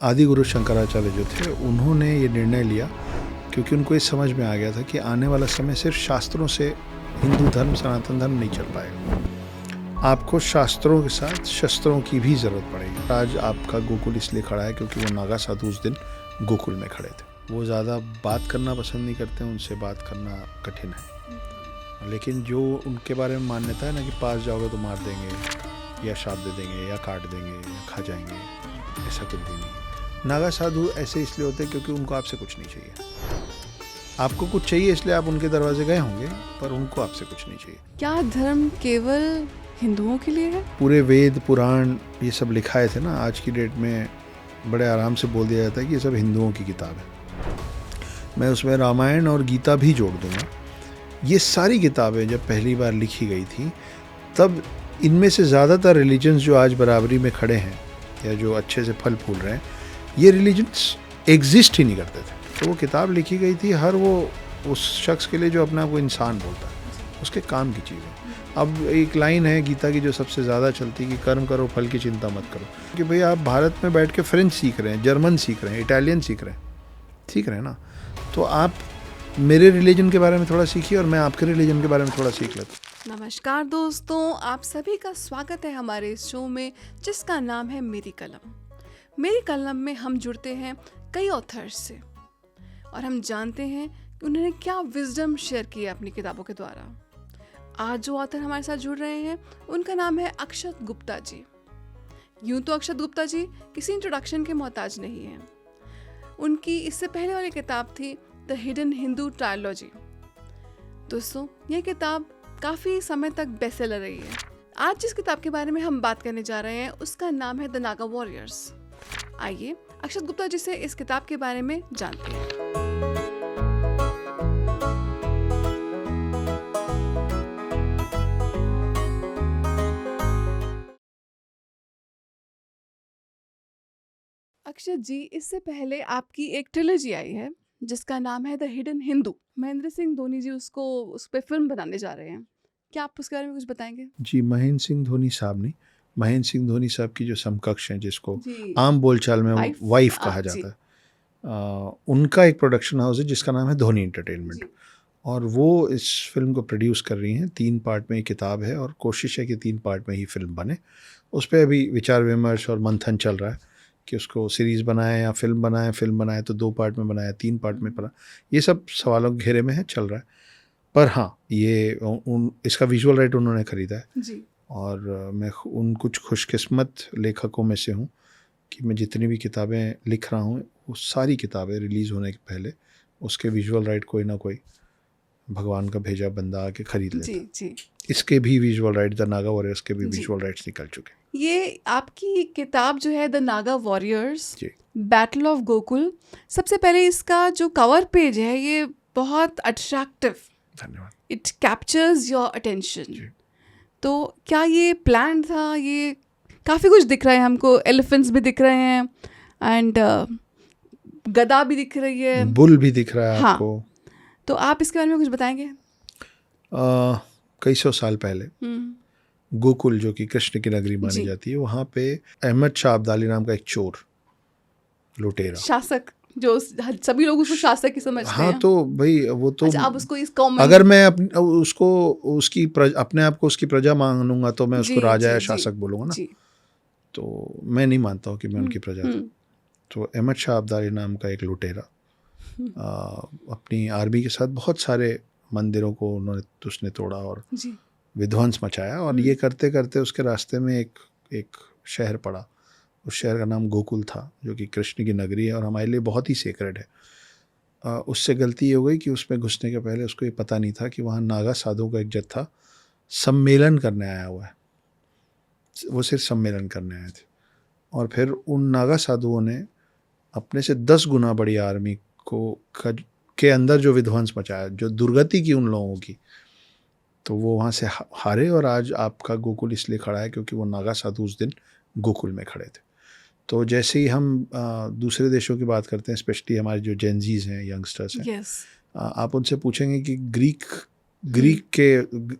आदि गुरु शंकराचार्य जो थे उन्होंने ये निर्णय लिया, क्योंकि उनको ये समझ में आ गया था कि आने वाला समय सिर्फ शास्त्रों से हिंदू धर्म, सनातन धर्म नहीं चल पाएगा। आपको शास्त्रों के साथ शस्त्रों की भी ज़रूरत पड़ेगी। आज आपका गोकुल इसलिए खड़ा है क्योंकि वो नागा साधु उस दिन गोकुल में खड़े थे। वो ज़्यादा बात करना पसंद नहीं करते, उनसे बात करना कठिन है। लेकिन जो उनके बारे में मान्यता है ना कि पास जाओगे तो मार देंगे या शाप दे देंगे या काट देंगे या खा जाएंगे, ऐसा कुछ भी नहीं। नागा साधु ऐसे इसलिए होते हैं क्योंकि उनको आपसे कुछ नहीं चाहिए। आपको कुछ चाहिए इसलिए आप उनके दरवाजे गए होंगे, पर उनको आपसे कुछ नहीं चाहिए। क्या धर्म केवल हिंदुओं के लिए है? पूरे वेद पुराण ये सब लिखाए थे ना, आज की डेट में बड़े आराम से बोल दिया जाता है कि ये सब हिंदुओं की किताब है। मैं उसमें रामायण और गीता भी जोड़ दूंगा। ये सारी किताबें जब पहली बार लिखी गई थी तब इनमें से ज़्यादातर रिलीजन्स जो आज बराबरी में खड़े हैं या जो अच्छे से फल फूल रहे हैं, ये रिलीजन्स एग्जिस्ट ही नहीं करते थे। तो वो किताब लिखी गई थी हर वो उस शख्स के लिए जो अपने आप को इंसान बोलता है, उसके काम की चीज़ है। अब एक लाइन है गीता की जो सबसे ज़्यादा चलती कि कर्म करो फल की चिंता मत करो। कि भाई आप भारत में बैठ के फ्रेंच सीख रहे हैं, जर्मन सीख रहे हैं, इटालियन सीख रहे हैं ना, तो आप मेरे रिलीजन के बारे में थोड़ा सीखिए और मैं आपके रिलीजन के बारे में थोड़ा सीख लेता हूँ। नमस्कार दोस्तों, आप सभी का स्वागत है हमारे इस शो में जिसका नाम है मेरी कलम। मेरी कलम में हम जुड़ते हैं कई ऑथर्स से और हम जानते हैं कि उन्होंने क्या विजडम शेयर की है अपनी किताबों के द्वारा। आज जो ऑथर हमारे साथ जुड़ रहे हैं उनका नाम है अक्षत गुप्ता जी। यूं तो अक्षत गुप्ता जी किसी इंट्रोडक्शन के मोहताज नहीं हैं। उनकी इससे पहले वाली किताब थी द हिडन हिंदू ट्रायोलॉजी। दोस्तों, यह किताब काफ़ी समय तक बेस्टसेलर रही है। आज जिस किताब के बारे में हम बात करने जा रहे हैं उसका नाम है द नागा वॉरियर्स। आइए अक्षत गुप्ता जी से इस किताब के बारे में जानते हैं। अक्षत जी, इससे पहले आपकी एक ट्रिलॉजी आई है जिसका नाम है द हिडन हिंदू। महेंद्र सिंह धोनी जी उस पर फिल्म बनाने जा रहे हैं। क्या आप उसके बारे में कुछ बताएंगे? जी, महेंद्र सिंह धोनी साहब नहीं, महेंद्र सिंह धोनी साहब की जो समकक्ष हैं, जिसको जी, आम बोलचाल में वाइफ कहा जी। जाता है, उनका एक प्रोडक्शन हाउस है जिसका नाम है धोनी एंटरटेनमेंट, और वो इस फिल्म को प्रोड्यूस कर रही हैं। 3 पार्ट में ये किताब है और कोशिश है कि 3 पार्ट में ही फिल्म बने। उस पर अभी विचार विमर्श और मंथन चल रहा है कि उसको सीरीज़ बनाए या फिल्म बनाए तो 2 पार्ट में बनाया, 3 पार्ट में बना, ये सब सवालों के घेरे में है, चल रहा है। पर हाँ, ये इसका विजुअल राइट उन्होंने ख़रीदा है जी। और मैं उन कुछ खुशकिस्मत लेखकों में से हूँ कि मैं जितनी भी किताबें लिख रहा हूँ वो सारी किताबें रिलीज़ होने के पहले उसके विजुअल राइट कोई ना कोई भगवान का भेजा बंदा आके ख़रीद लेता है। जी। इसके भी visual right, the Naga warriors के भी विजुअल राइट्स निकल चुके हैं। ये आपकी किताब जो है the Naga warriors ji, battle of Gokul, सबसे पहले इसका जो कवर पेज है ये बहुत अट्रैक्टिव, धन्यवाद। It captures your attention. तो क्या ये प्लान था? ये काफ़ी कुछ दिख रहा है हमको, एलिफेंट्स भी दिख रहे हैं एंड गदा भी दिख रही है, बुल भी दिख रहा है हाँ। आपको। तो आप इसके बारे में कुछ बताएंगे? कई सौ साल पहले गोकुल, जो कि कृष्ण की नगरी मानी जी। जाती है, वहाँ पे अहमद शाह अब्दाली नाम का एक चोर, लुटेरा, शासक, जो सभी लोग उसको शासक ही समझते हैं। हाँ, तो भाई वो तो अच्छा, आप उसको इस कॉमन, अगर मैं अपने आप को उसकी प्रजा मानूंगा तो मैं उसको जी, राजा जी, या जी, शासक बोलूँगा ना। जी। तो मैं नहीं मानता हूँ कि मैं उनकी प्रजा था। तो अहमद शाह अब्दाली नाम का एक लुटेरा अपनी आर्मी के साथ बहुत सारे मंदिरों को उसने तोड़ा और जी। विध्वंस मचाया, और ये करते करते उसके रास्ते में एक शहर पड़ा। उस शहर का नाम गोकुल था, जो कि कृष्ण की नगरी है और हमारे लिए बहुत ही सेक्रेड है। उससे गलती ये हो गई कि उसमें घुसने के पहले उसको ये पता नहीं था कि वहाँ नागा साधुओं का एक जत्था सम्मेलन करने आया हुआ है। वो सिर्फ सम्मेलन करने आए थे, और फिर उन नागा साधुओं ने अपने से 10 गुना बड़ी आर्मी के अंदर जो विध्वंस मचाया, जो दुर्गति की उन लोगों की, तो वो वहाँ से हारे। और आज आपका गोकुल इसलिए खड़ा है क्योंकि वो नागा साधु उस दिन गोकुल में खड़े थे। तो जैसे ही हम दूसरे देशों की बात करते हैं, स्पेशली हमारे जो जेनजीज हैं, यंगस्टर्स हैं, आप उनसे पूछेंगे कि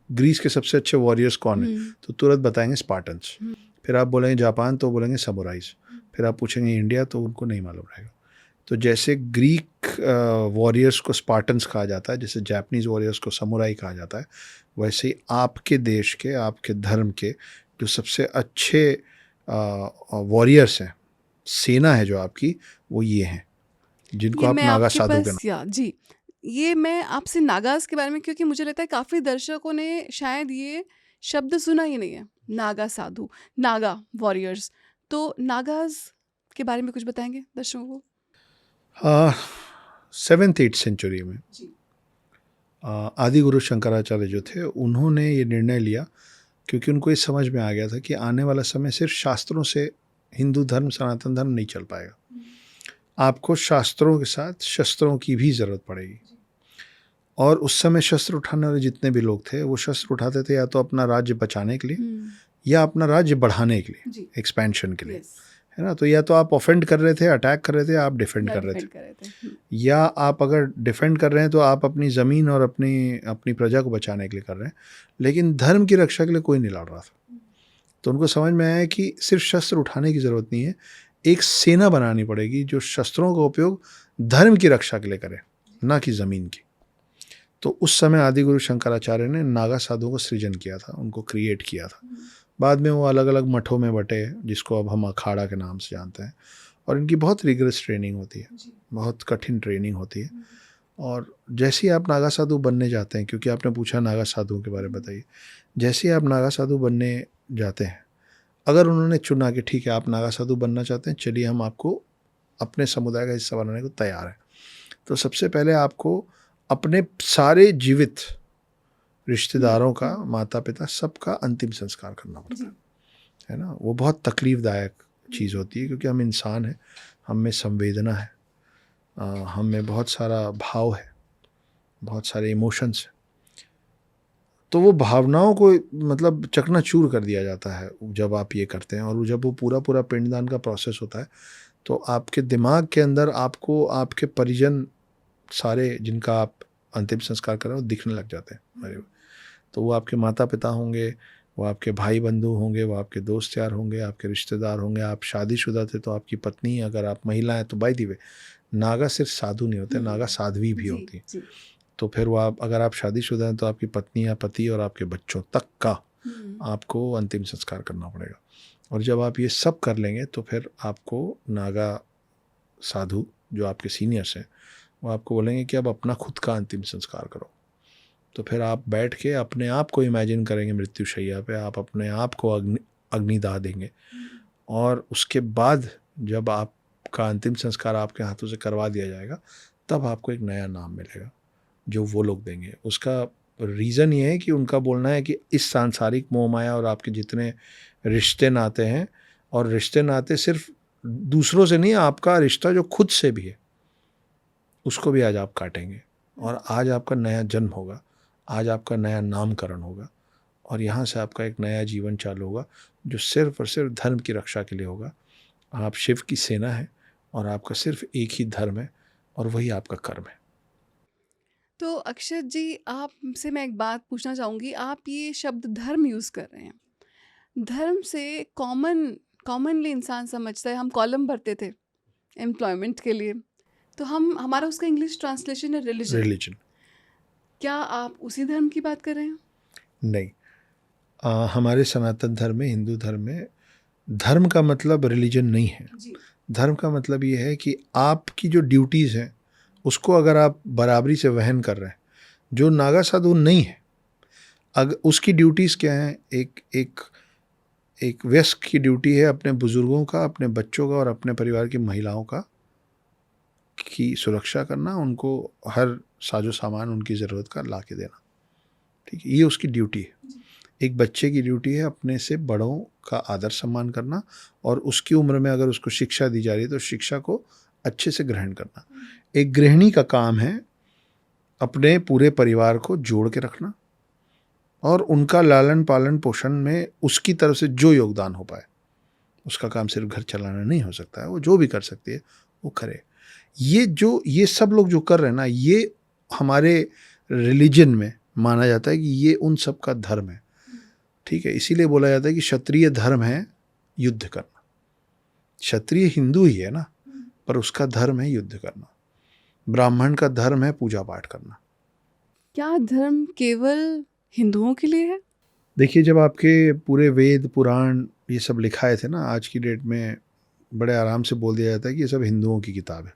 ग्रीस के सबसे अच्छे वॉरियर्स कौन हैं, तो तुरंत बताएंगे स्पार्टन्स। फिर आप बोलेंगे जापान तो बोलेंगे समुराइज। फिर आप पूछेंगे इंडिया तो उनको नहीं मालूम रहेगा। तो जैसे ग्रीक वॉरियर्स को स्पार्टन्स कहा जाता है, जैसे जापानीज़ वॉरियर्स को समुराई कहा जाता है, वैसे ही आपके देश के, आपके धर्म के जो सबसे अच्छे वॉरियर्स हैं, सेना है जो आपकी, वो ये हैं, जिनको ये आप मैं नागा आपके साधु के पास या जी, ये मैं आपसे नागाज़ के बारे में, क्योंकि मुझे लगता है काफ़ी दर्शकों ने शायद ये शब्द सुना ही नहीं है, नागा साधु, नागा वॉरियर्स। तो नागाज़ के बारे में कुछ बताएँगे दर्शकों को? नाम। 7th-8th सेंचुरी में जी। आदि गुरु शंकराचार्य जो थे, उन्होंने ये निर्णय लिया, क्योंकि उनको ये समझ में आ गया था कि आने वाला समय सिर्फ शास्त्रों से हिंदू धर्म, सनातन धर्म नहीं चल पाएगा। आपको शास्त्रों के साथ शस्त्रों की भी ज़रूरत पड़ेगी। और उस समय शस्त्र उठाने वाले जितने भी लोग थे, वो शस्त्र उठाते थे या तो अपना राज्य बचाने के लिए या अपना राज्य बढ़ाने के लिए, जी। एक्सपेंशन के लिए, यस। है ना। तो या तो आप ऑफेंड कर रहे थे, अटैक कर रहे थे, आप डिफेंड या कर रहे थे, डिफेंड कर रहे थे। या आप अगर डिफेंड कर रहे हैं तो आप अपनी ज़मीन और अपनी अपनी प्रजा को बचाने के लिए कर रहे हैं, लेकिन धर्म की रक्षा के लिए कोई नहीं लड़ रहा था। तो उनको समझ में आया कि सिर्फ शस्त्र उठाने की ज़रूरत नहीं है, एक सेना बनानी पड़ेगी जो शस्त्रों का उपयोग धर्म की रक्षा के लिए करे, ना कि ज़मीन की। तो उस समय आदिगुरु शंकराचार्य ने नागा साधुओं को सृजन किया था, उनको क्रिएट किया था। बाद में वो अलग अलग मठों में बटे, जिसको अब हम अखाड़ा के नाम से जानते हैं, और इनकी बहुत रिगरस ट्रेनिंग होती है, बहुत कठिन ट्रेनिंग होती है। और जैसे ही आप नागा साधु बनने जाते हैं, क्योंकि आपने पूछा नागा साधुओं के बारे में बताइए, जैसे ही आप नागा साधु बनने जाते हैं, अगर उन्होंने चुना कि ठीक है आप नागा साधु बनना चाहते हैं, चलिए हम आपको अपने समुदाय का हिस्सा बनाने को तैयार हैं, तो सबसे पहले आपको अपने सारे जीवित रिश्तेदारों का, माता पिता सबका अंतिम संस्कार करना पड़ता है ना। वो बहुत तकलीफ़दायक चीज़ होती है, क्योंकि हम इंसान हैं, हम में संवेदना है, हम में बहुत सारा भाव है, बहुत सारे इमोशंस हैं। तो वो भावनाओं को मतलब चकनाचूर कर दिया जाता है जब आप ये करते हैं। और जब वो पूरा पूरा पिंडदान का प्रोसेस होता है, तो आपके दिमाग के अंदर आपको आपके परिजन सारे, जिनका आप अंतिम संस्कार कर रहे हो, दिखने लग जाते हैं मरे हुए। तो वो आपके माता पिता होंगे, वो आपके भाई बंधु होंगे, वो आपके दोस्त यार होंगे, आपके रिश्तेदार होंगे। आप शादीशुदा थे तो आपकी पत्नी, अगर आप महिला हैं तो बाय द वे, नागा सिर्फ साधु नहीं होते, नागा साध्वी भी होती है। तो फिर वो आप, अगर आप शादीशुदा हैं तो आपकी पत्नी या पति और आपके बच्चों तक का आपको अंतिम संस्कार करना पड़ेगा। और जब आप ये सब कर लेंगे तो फिर आपको नागा साधु जो आपके सीनियर्स हैं, वो आपको बोलेंगे कि अब अपना खुद का अंतिम संस्कार करो। तो फिर आप बैठ के अपने आप को इमेजिन करेंगे मृत्युशैया पे, आप अपने आप को अग्निदाह देंगे, और उसके बाद जब आपका अंतिम संस्कार आपके हाथों से करवा दिया जाएगा, तब आपको एक नया नाम मिलेगा जो वो लोग देंगे। उसका रीज़न ये है कि उनका बोलना है कि इस सांसारिक मोह माया और आपके जितने रिश्ते नाते हैं, और रिश्ते नाते सिर्फ दूसरों से नहीं, आपका रिश्ता जो खुद से भी है, उसको भी आज आप काटेंगे। और आज आपका नया जन्म होगा, आज आपका नया नामकरण होगा, और यहाँ से आपका एक नया जीवन चालू होगा, जो सिर्फ और सिर्फ धर्म की रक्षा के लिए होगा। आप शिव की सेना है, और आपका सिर्फ एक ही धर्म है, और वही आपका कर्म है। तो अक्षत जी, आपसे मैं एक बात पूछना चाहूँगी। आप ये शब्द धर्म यूज़ कर रहे हैं। धर्म से कॉमनली इंसान समझता है, हम कॉलम भरते थे एम्प्लॉयमेंट के लिए, तो हमारा उसका इंग्लिश ट्रांसलेशन है रिलीजन। क्या आप उसी धर्म की बात कर रहे हैं? नहीं, हमारे सनातन धर्म में, हिंदू धर्म में, धर्म का मतलब रिलीजन नहीं है। धर्म का मतलब ये है कि आपकी जो ड्यूटीज़ हैं, उसको अगर आप बराबरी से वहन कर रहे हैं। जो नागा साधु नहीं है, अगर उसकी ड्यूटीज़ क्या हैं, एक वयस्क की ड्यूटी है अपने बुज़ुर्गों का, अपने बच्चों का और अपने परिवार की महिलाओं का की सुरक्षा करना, उनको हर साजो सामान उनकी ज़रूरत का ला के देना। ठीक है, ये उसकी ड्यूटी है। एक बच्चे की ड्यूटी है अपने से बड़ों का आदर सम्मान करना, और उसकी उम्र में अगर उसको शिक्षा दी जा रही है तो शिक्षा को अच्छे से ग्रहण करना। एक गृहिणी का काम है अपने पूरे परिवार को जोड़ के रखना, और उनका लालन पालन पोषण में उसकी तरफ से जो योगदान हो पाए। उसका काम सिर्फ घर चलाना नहीं हो सकता है, वो जो भी कर सकती है वो करे। ये सब लोग जो कर रहे हैं ना, ये हमारे रिलीजन में माना जाता है कि ये उन सब का धर्म है। ठीक है, इसीलिए बोला जाता है कि क्षत्रिय धर्म है युद्ध करना। क्षत्रिय हिंदू ही है ना, पर उसका धर्म है युद्ध करना। ब्राह्मण का धर्म है पूजा पाठ करना। क्या धर्म केवल हिंदुओं के लिए है? देखिए, जब आपके पूरे वेद पुराण ये सब लिखाए थे ना, आज की डेट में बड़े आराम से बोल दिया जाता है कि ये सब हिंदुओं की किताब है।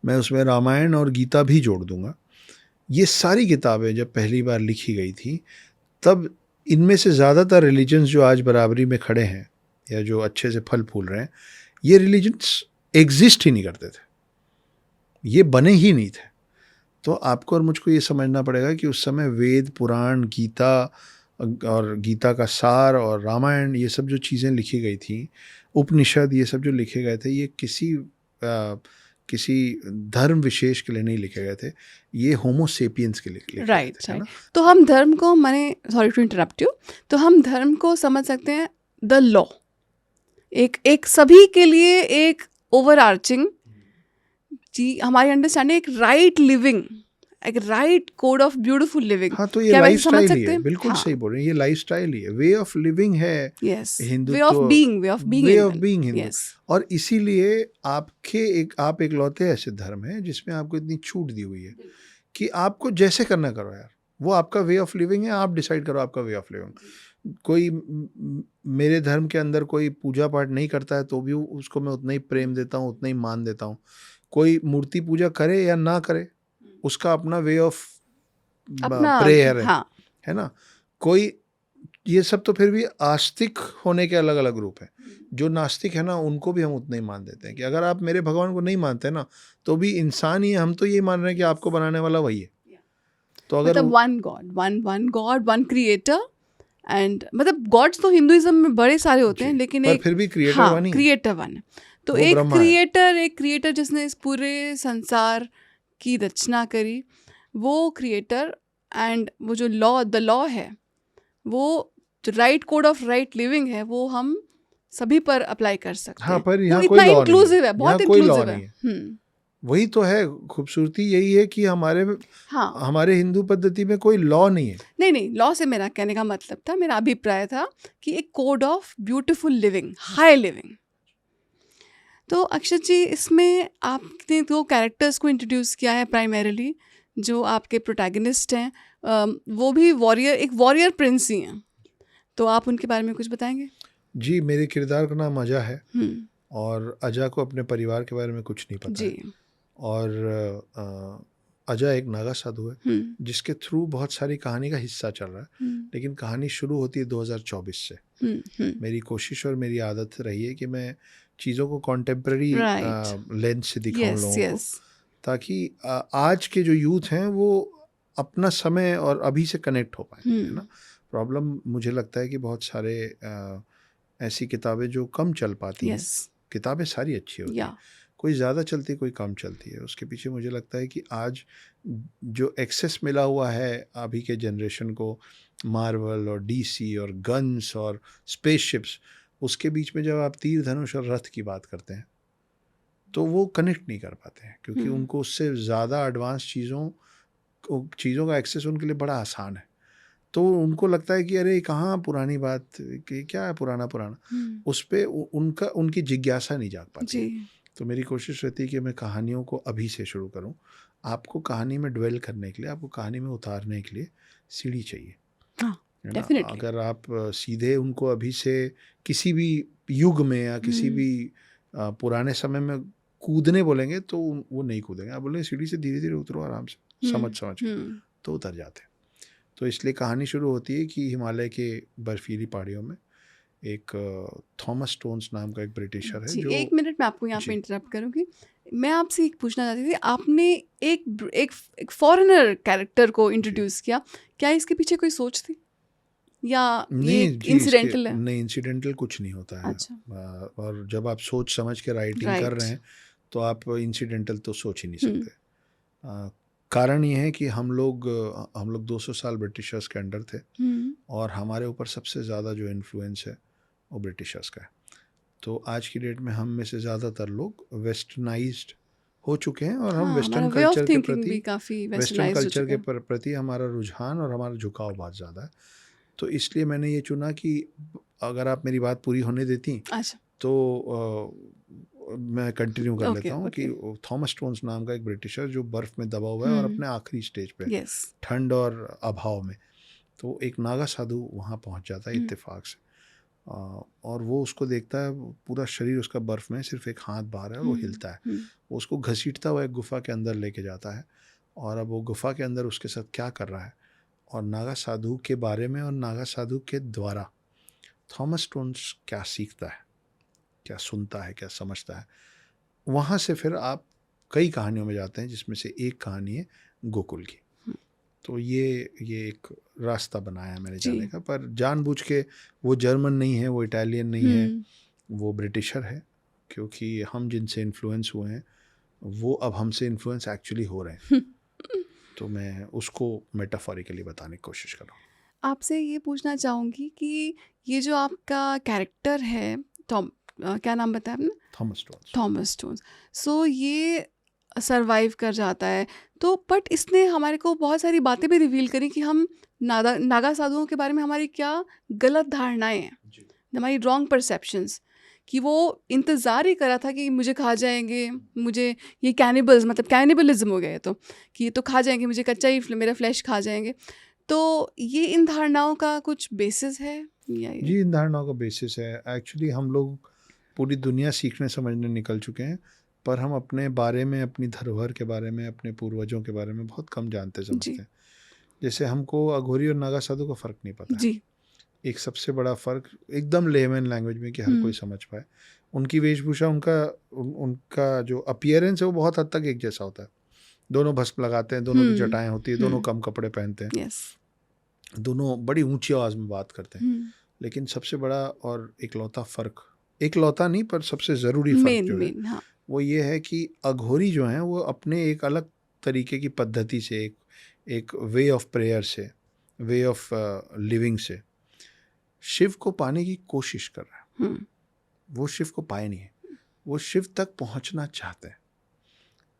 मैं उसमें रामायण और गीता भी जोड़ दूंगा। ये सारी किताबें जब पहली बार लिखी गई थी, तब इनमें से ज़्यादातर रिलीजन्स जो आज बराबरी में खड़े हैं या जो अच्छे से फल फूल रहे हैं, ये रिलीजन्स एग्जिस्ट ही नहीं करते थे, ये बने ही नहीं थे। तो आपको और मुझको ये समझना पड़ेगा कि उस समय वेद पुराण गीता और गीता का सार और रामायण, ये सब जो चीज़ें लिखी गई थी, उपनिषद, ये सब जो लिखे गए थे, ये किसी धर्म विशेष के लिए नहीं लिखे गए थे, ये होमो सेपियंस के लिए लिखे गए थे, राइट है ना? राइट। तो हम धर्म को, मैंने सॉरी टू इंटरप्ट यू, तो हम धर्म को समझ सकते हैं द लॉ, एक सभी के लिए एक ओवरआर्चिंग जी, हमारी अंडरस्टैंडिंग, एक राइट लिविंग, एक right code of beautiful living. हाँ, तो ये क्या वैसे लाइफ समझ स्टाइल ही सकते है, हैं? बिल्कुल हाँ, सही बोल रहे हैं, ये लाइफ स्टाइल ही है, वे ऑफ लिविंग है yes, Hindutva, way of being way of being Hindu. Yes, और इसीलिए आप एक लौते ऐसे धर्म है जिसमें आपको इतनी छूट दी हुई है कि आपको जैसे करना करो यार, वो आपका वे ऑफ लिविंग है, आप डिसाइड करो आपका वे ऑफ लिविंग। कोई मेरे धर्म के अंदर कोई पूजा पाठ नहीं करता है तो भी उसको मैं उतना ही प्रेम देता हूँ, उतना ही मान देता हूँ। कोई मूर्ति पूजा करे या ना करे, उसका अपना वे ऑफ अपना, प्रेयर हाँ, है ना। कोई, ये सब तो फिर भी आस्तिक होने के अलग अलग रूप हैं। जो नास्तिक है ना, उनको भी हम उतना ही मान देते हैं कि अगर आप मेरे भगवान को नहीं मानते ना, तो भी इंसान ही है, हम तो ये मान रहे हैं कि आपको बनाने वाला वही है। तो अगर मतलब one God one creator, and मतलब गॉड्स तो हिंदुइज्म में बड़े सारे होते हैं, लेकिन पर एक फिर भी क्रिएटर हाँ, वन ही है। क्रिएटर वन है। तो वो एक ब्रह्मा है। क्रिएटर जिसने इस पूरे संसार की रचना करी, वो क्रिएटर, एंड वो जो द लॉ है, वो जो right code of right living है, वो हम सभी पर अप्लाई कर सकते हाँ, हैं। पर वो यहाँ इतना कोई लॉ नहीं इंक्लूसिव है, है, बहुत यहाँ कोई लॉ इंक्लूसिव है। नहीं है। वही तो है खूबसूरती, यही है कि हाँ, हमारे हिंदू पद्धति में कोई लॉ नहीं है। नहीं, लॉ से मेरा कहने का मतलब था, मेरा अभिप्राय था कि एक code of beautiful living, high living. तो अक्षत जी, इसमें आपने दो कैरेक्टर्स को इंट्रोड्यूस किया है प्राइमरीली, जो आपके प्रोटैगनिस्ट हैं, वो भी एक वॉरियर प्रिंस ही हैं। तो आप उनके बारे में कुछ बताएंगे? जी, मेरे किरदार का नाम अजा है हम्म, और अजा को अपने परिवार के बारे में कुछ नहीं पता जी, है। और अजा एक नागा साधु है जिसके थ्रू बहुत सारी कहानी का हिस्सा चल रहा है। लेकिन कहानी शुरू होती है 2024 से। मेरी कोशिश और मेरी आदत रही है कि मैं चीज़ों को कॉन्टेम्प्रेरी लेंस से दिखाऊं लोगों को, ताकि आज के जो यूथ हैं वो अपना समय और अभी से कनेक्ट हो पाए, है ना। प्रॉब्लम मुझे लगता है कि बहुत सारे ऐसी किताबें जो कम चल पाती हैं, किताबें सारी अच्छी होती हैं, कोई ज़्यादा चलती है, कोई कम चलती है। उसके पीछे मुझे लगता है कि आज जो एक्सेस मिला हुआ है अभी के जनरेशन को, मार्वल और डीसी और गन्स और स्पेसशिप्स, उसके बीच में जब आप तीर धनुष और रथ की बात करते हैं तो वो कनेक्ट नहीं कर पाते हैं, क्योंकि उनको उससे ज़्यादा एडवांस चीज़ों का एक्सेस उनके लिए बड़ा आसान है। तो उनको लगता है कि अरे कहाँ पुरानी बात, कि क्या है पुराना, उस पर उनकी जिज्ञासा नहीं जाग पाती। तो मेरी कोशिश रहती है कि मैं कहानियों को अभी से शुरू करूं। आपको कहानी में ड्वेल करने के लिए, आपको कहानी में उतारने के लिए सीढ़ी चाहिए, है ना। अगर आप सीधे उनको अभी से किसी भी युग में या किसी भी पुराने समय में कूदने बोलेंगे तो वो नहीं कूदेंगे। आप बोलेंगे सीढ़ी से धीरे धीरे उतरो, आराम से समझ के, तो उतर जाते हैं। तो इसलिए कहानी शुरू होती है कि हिमालय के बर्फीली पहाड़ियों में एक थॉमस स्टोन्स नाम का एक ब्रिटिशर है। जो 1 मिनट में आपको यहाँ पे इंटरप्ट करूँगी। मैं आपसे एक पूछना चाहती थी, आपने एक फॉरेनर कैरेक्टर को इंट्रोड्यूस किया, क्या इसके पीछे कोई सोच थी या ये इंसिडेंटल है? नहीं, इंसिडेंटल कुछ नहीं होता है। अच्छा। और जब आप सोच समझ के राइटिंग कर रहे हैं तो आप इंसिडेंटल तो सोच ही नहीं सकते। कारण ये है कि हम लोग 200 साल ब्रिटिशर्स के अंडर थे और हमारे ऊपर सबसे ज़्यादा जो इन्फ्लुएंस है वो ब्रिटिशर्स का है। तो आज की डेट में हम में से ज़्यादातर लोग वेस्टर्नाइज्ड हो चुके हैं और हम वेस्टर्न कल्चर के प्रति हमारा रुझान और हमारा झुकाव बहुत ज़्यादा है। तो इसलिए मैंने ये चुना कि अगर आप मेरी बात पूरी होने देती तो मैं कंटिन्यू कर ओके लेता हूँ कि ओके थॉमस स्टोन्स नाम का एक ब्रिटिशर जो बर्फ़ में दबा हुआ है और अपने आखिरी स्टेज पे, यस ठंड और अभाव में, तो एक नागा साधु वहाँ पहुँच जाता है इत्तेफाक से। और वो उसको देखता है, पूरा शरीर उसका बर्फ़ में, सिर्फ एक हाथ बाहर है और वो हिलता है। वो उसको घसीटता हुआ एक गुफ़ा के अंदर लेके जाता है, और अब वो गुफ़ा के अंदर उसके साथ क्या कर रहा है और नागा साधु के बारे में और नागा साधु के द्वारा थॉमस स्टोन्स क्या सीखता है, क्या सुनता है, क्या समझता है, वहाँ से फिर आप कई कहानियों में जाते हैं, जिसमें से एक कहानी है गोकुल की। तो ये एक रास्ता बनाया है मैंने जी जाने का, पर जानबूझ के वो जर्मन नहीं है, वो इटालियन नहीं है, वो ब्रिटिशर है, क्योंकि हम जिनसे इन्फ्लुएंस हुए हैं वो अब हमसे इन्फ्लुएंस एक्चुअली हो रहे हैं। तो मैं उसको मेटाफोरिकली बताने की कोशिश कर रहा हूँ। आपसे ये पूछना चाहूँगी कि ये जो आपका कैरेक्टर है क्या नाम बताया आपने? Thomas Stones. Thomas Stones. So ये सर्वाइव कर जाता है, तो बट इसने हमारे को बहुत सारी बातें भी रिवील करी कि हम नागा साधुओं के बारे में हमारी क्या गलत धारणाएं हैं, जी। हमारी रॉन्ग परसेप्शंस, कि वो इंतज़ार ही करा था कि मुझे खा जाएंगे, मुझे ये कैनिबल्स मतलब कैनिबलिज्म हो गया है, तो कि ये तो खा जाएंगे, मुझे कच्चा ही मेरा फ्लैश खा जाएंगे। तो ये इन धारणाओं का कुछ बेसिस है या ये? जी, इन धारणाओं का बेसिस है। एक्चुअली हम लोग पूरी दुनिया सीखने समझने निकल चुके हैं, पर हम अपने बारे में, अपनी धरोहर के बारे में, अपने पूर्वजों के बारे में बहुत कम जानते जी समझते हैं। जैसे हमको अघोरी और नागा साधु का फ़र्क नहीं पता है। जी एक सबसे बड़ा फ़र्क एकदम लेमन लैंग्वेज में कि हर कोई समझ पाए, उनकी वेशभूषा, उनका जो अपीयरेंस है वो बहुत हद तक एक जैसा होता है। दोनों भस्म लगाते हैं, दोनों की जटाएँ होती है, दोनों कम कपड़े पहनते हैं, यस दोनों बड़ी ऊँची आवाज़ में बात करते हैं। लेकिन सबसे बड़ा और इकलौता फ़र्क, इकलौता नहीं पर सबसे ज़रूरी फ़र्क मेन जो है, मेन हाँ वो ये है कि अघोरी जो हैं वो अपने एक अलग तरीके की पद्धति से, एक वे ऑफ प्रेयर से, वे ऑफ लिविंग से शिव को पाने की कोशिश कर रहा है। वो शिव को पाए नहीं है, वो शिव तक पहुंचना चाहते हैं।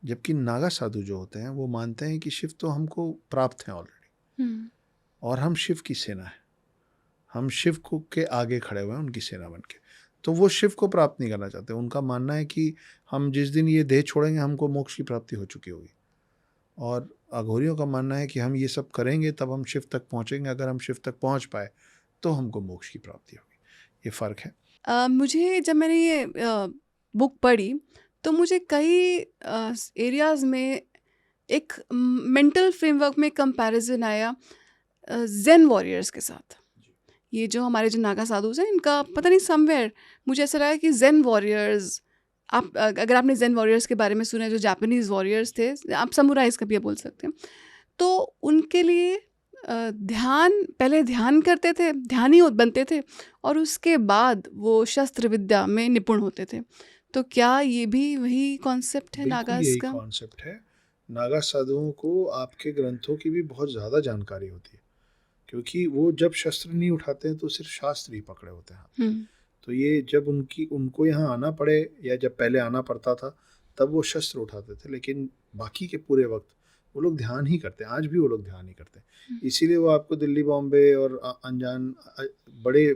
जबकि नागा साधु जो होते हैं वो मानते हैं कि शिव तो हमको प्राप्त हैं ऑलरेडी, और हम शिव की सेना है, हम शिव को के आगे खड़े हुए हैं उनकी सेना बन के। तो वो शिव को प्राप्त नहीं करना चाहते। उनका मानना है कि हम जिस दिन ये देह छोड़ेंगे हमको मोक्ष की प्राप्ति हो चुकी होगी, और अघोरियों का मानना है कि हम ये सब करेंगे तब हम शिव तक पहुँचेंगे, अगर हम शिव तक पहुँच पाए तो हमको मोक्ष की प्राप्ति होगी। ये फ़र्क है। मुझे जब मैंने ये बुक पढ़ी तो मुझे कई एरियाज में एक मेंटल फ्रेमवर्क में कंपैरिजन आया जेन वॉरियर्स के साथ। ये जो हमारे जो नागा साधुस हैं, इनका पता नहीं समवेयर मुझे ऐसा लगा कि जेन वॉरियर्स, आप अगर आपने जेन वॉरियर्स के बारे में सुना है, जो जापानीज वॉरियर्स थे, आप समुराइज का भी बोल सकते हैं, तो उनके लिए ध्यान, पहले ध्यान करते थे, ध्यानी बनते थे, और उसके बाद वो शस्त्र विद्या में निपुण होते थे। तो क्या ये भी वही कॉन्सेप्ट है बिल्कुल नागास यही का? कॉन्सेप्ट है। नागा साधुओं को आपके ग्रंथों की भी बहुत ज़्यादा जानकारी होती है, क्योंकि वो जब शस्त्र नहीं उठाते हैं तो सिर्फ शास्त्र ही पकड़े होते हैं। तो ये जब उनको यहाँ आना पड़े, या जब पहले आना पड़ता था, तब वो शस्त्र उठाते थे, लेकिन बाकी के पूरे वक्त वो लोग ध्यान ही करते हैं। आज भी वो लोग ध्यान ही करते हैं। इसीलिए वो आपको दिल्ली, बॉम्बे और अनजान बड़े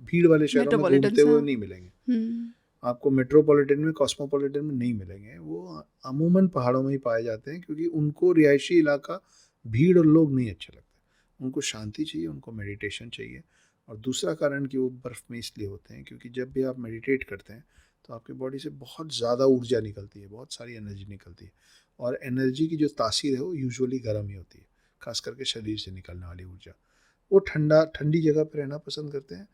भीड़ वाले शहरों में घूमते मेट्रोपॉलिटन हुए सा। नहीं मिलेंगे। आपको मेट्रोपॉलिटन में, कॉस्मोपॉलिटन में नहीं मिलेंगे। वो अमूमन पहाड़ों में ही पाए जाते हैं, क्योंकि उनको रिहायशी इलाका, भीड़ और लोग नहीं अच्छे लगते। उनको शांति चाहिए, उनको मेडिटेशन चाहिए। और दूसरा कारण कि वो बर्फ़ में इसलिए होते हैं क्योंकि जब भी आप मेडिटेट करते हैं तो आपकी बॉडी से बहुत ज़्यादा ऊर्जा निकलती है, बहुत सारी एनर्जी निकलती है, और एनर्जी की जो तासीर है वो यूजुअली गर्म ही होती है, खास करके शरीर से निकलने वाली ऊर्जा। वो ठंडी जगह पर रहना पसंद करते हैं,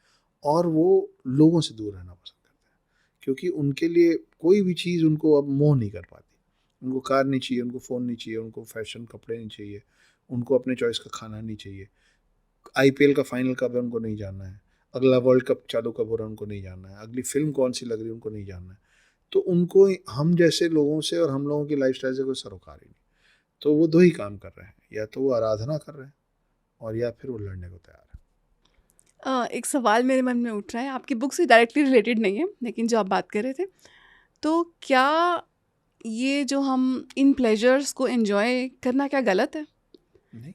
और वो लोगों से दूर रहना पसंद करते हैं, क्योंकि उनके लिए कोई भी चीज़ उनको अब मोह नहीं कर पाती। उनको कार नहीं चाहिए, उनको फ़ोन नहीं चाहिए, उनको फैशन कपड़े नहीं चाहिए, उनको अपने चॉइस का खाना नहीं चाहिए, आईपीएल का फाइनल कब है उनको नहीं जानना है, अगला वर्ल्ड कप चालू कब हो रहा है उनको नहीं जानना है, अगली फिल्म कौन सी लग रही है उनको नहीं जानना है। तो उनको हम जैसे लोगों से और हम लोगों की लाइफस्टाइल से कोई सरोकार ही नहीं। तो वो दो ही काम कर रहे हैं, या तो वो आराधना कर रहे हैं, और या फिर वो लड़ने को तैयार है। एक सवाल मेरे मन में उठ रहा है, आपकी बुक से डायरेक्टली रिलेटेड नहीं है, लेकिन जो आप बात कर रहे थे, तो क्या ये जो हम इन प्लेजर्स को एंजॉय करना क्या गलत है? नहीं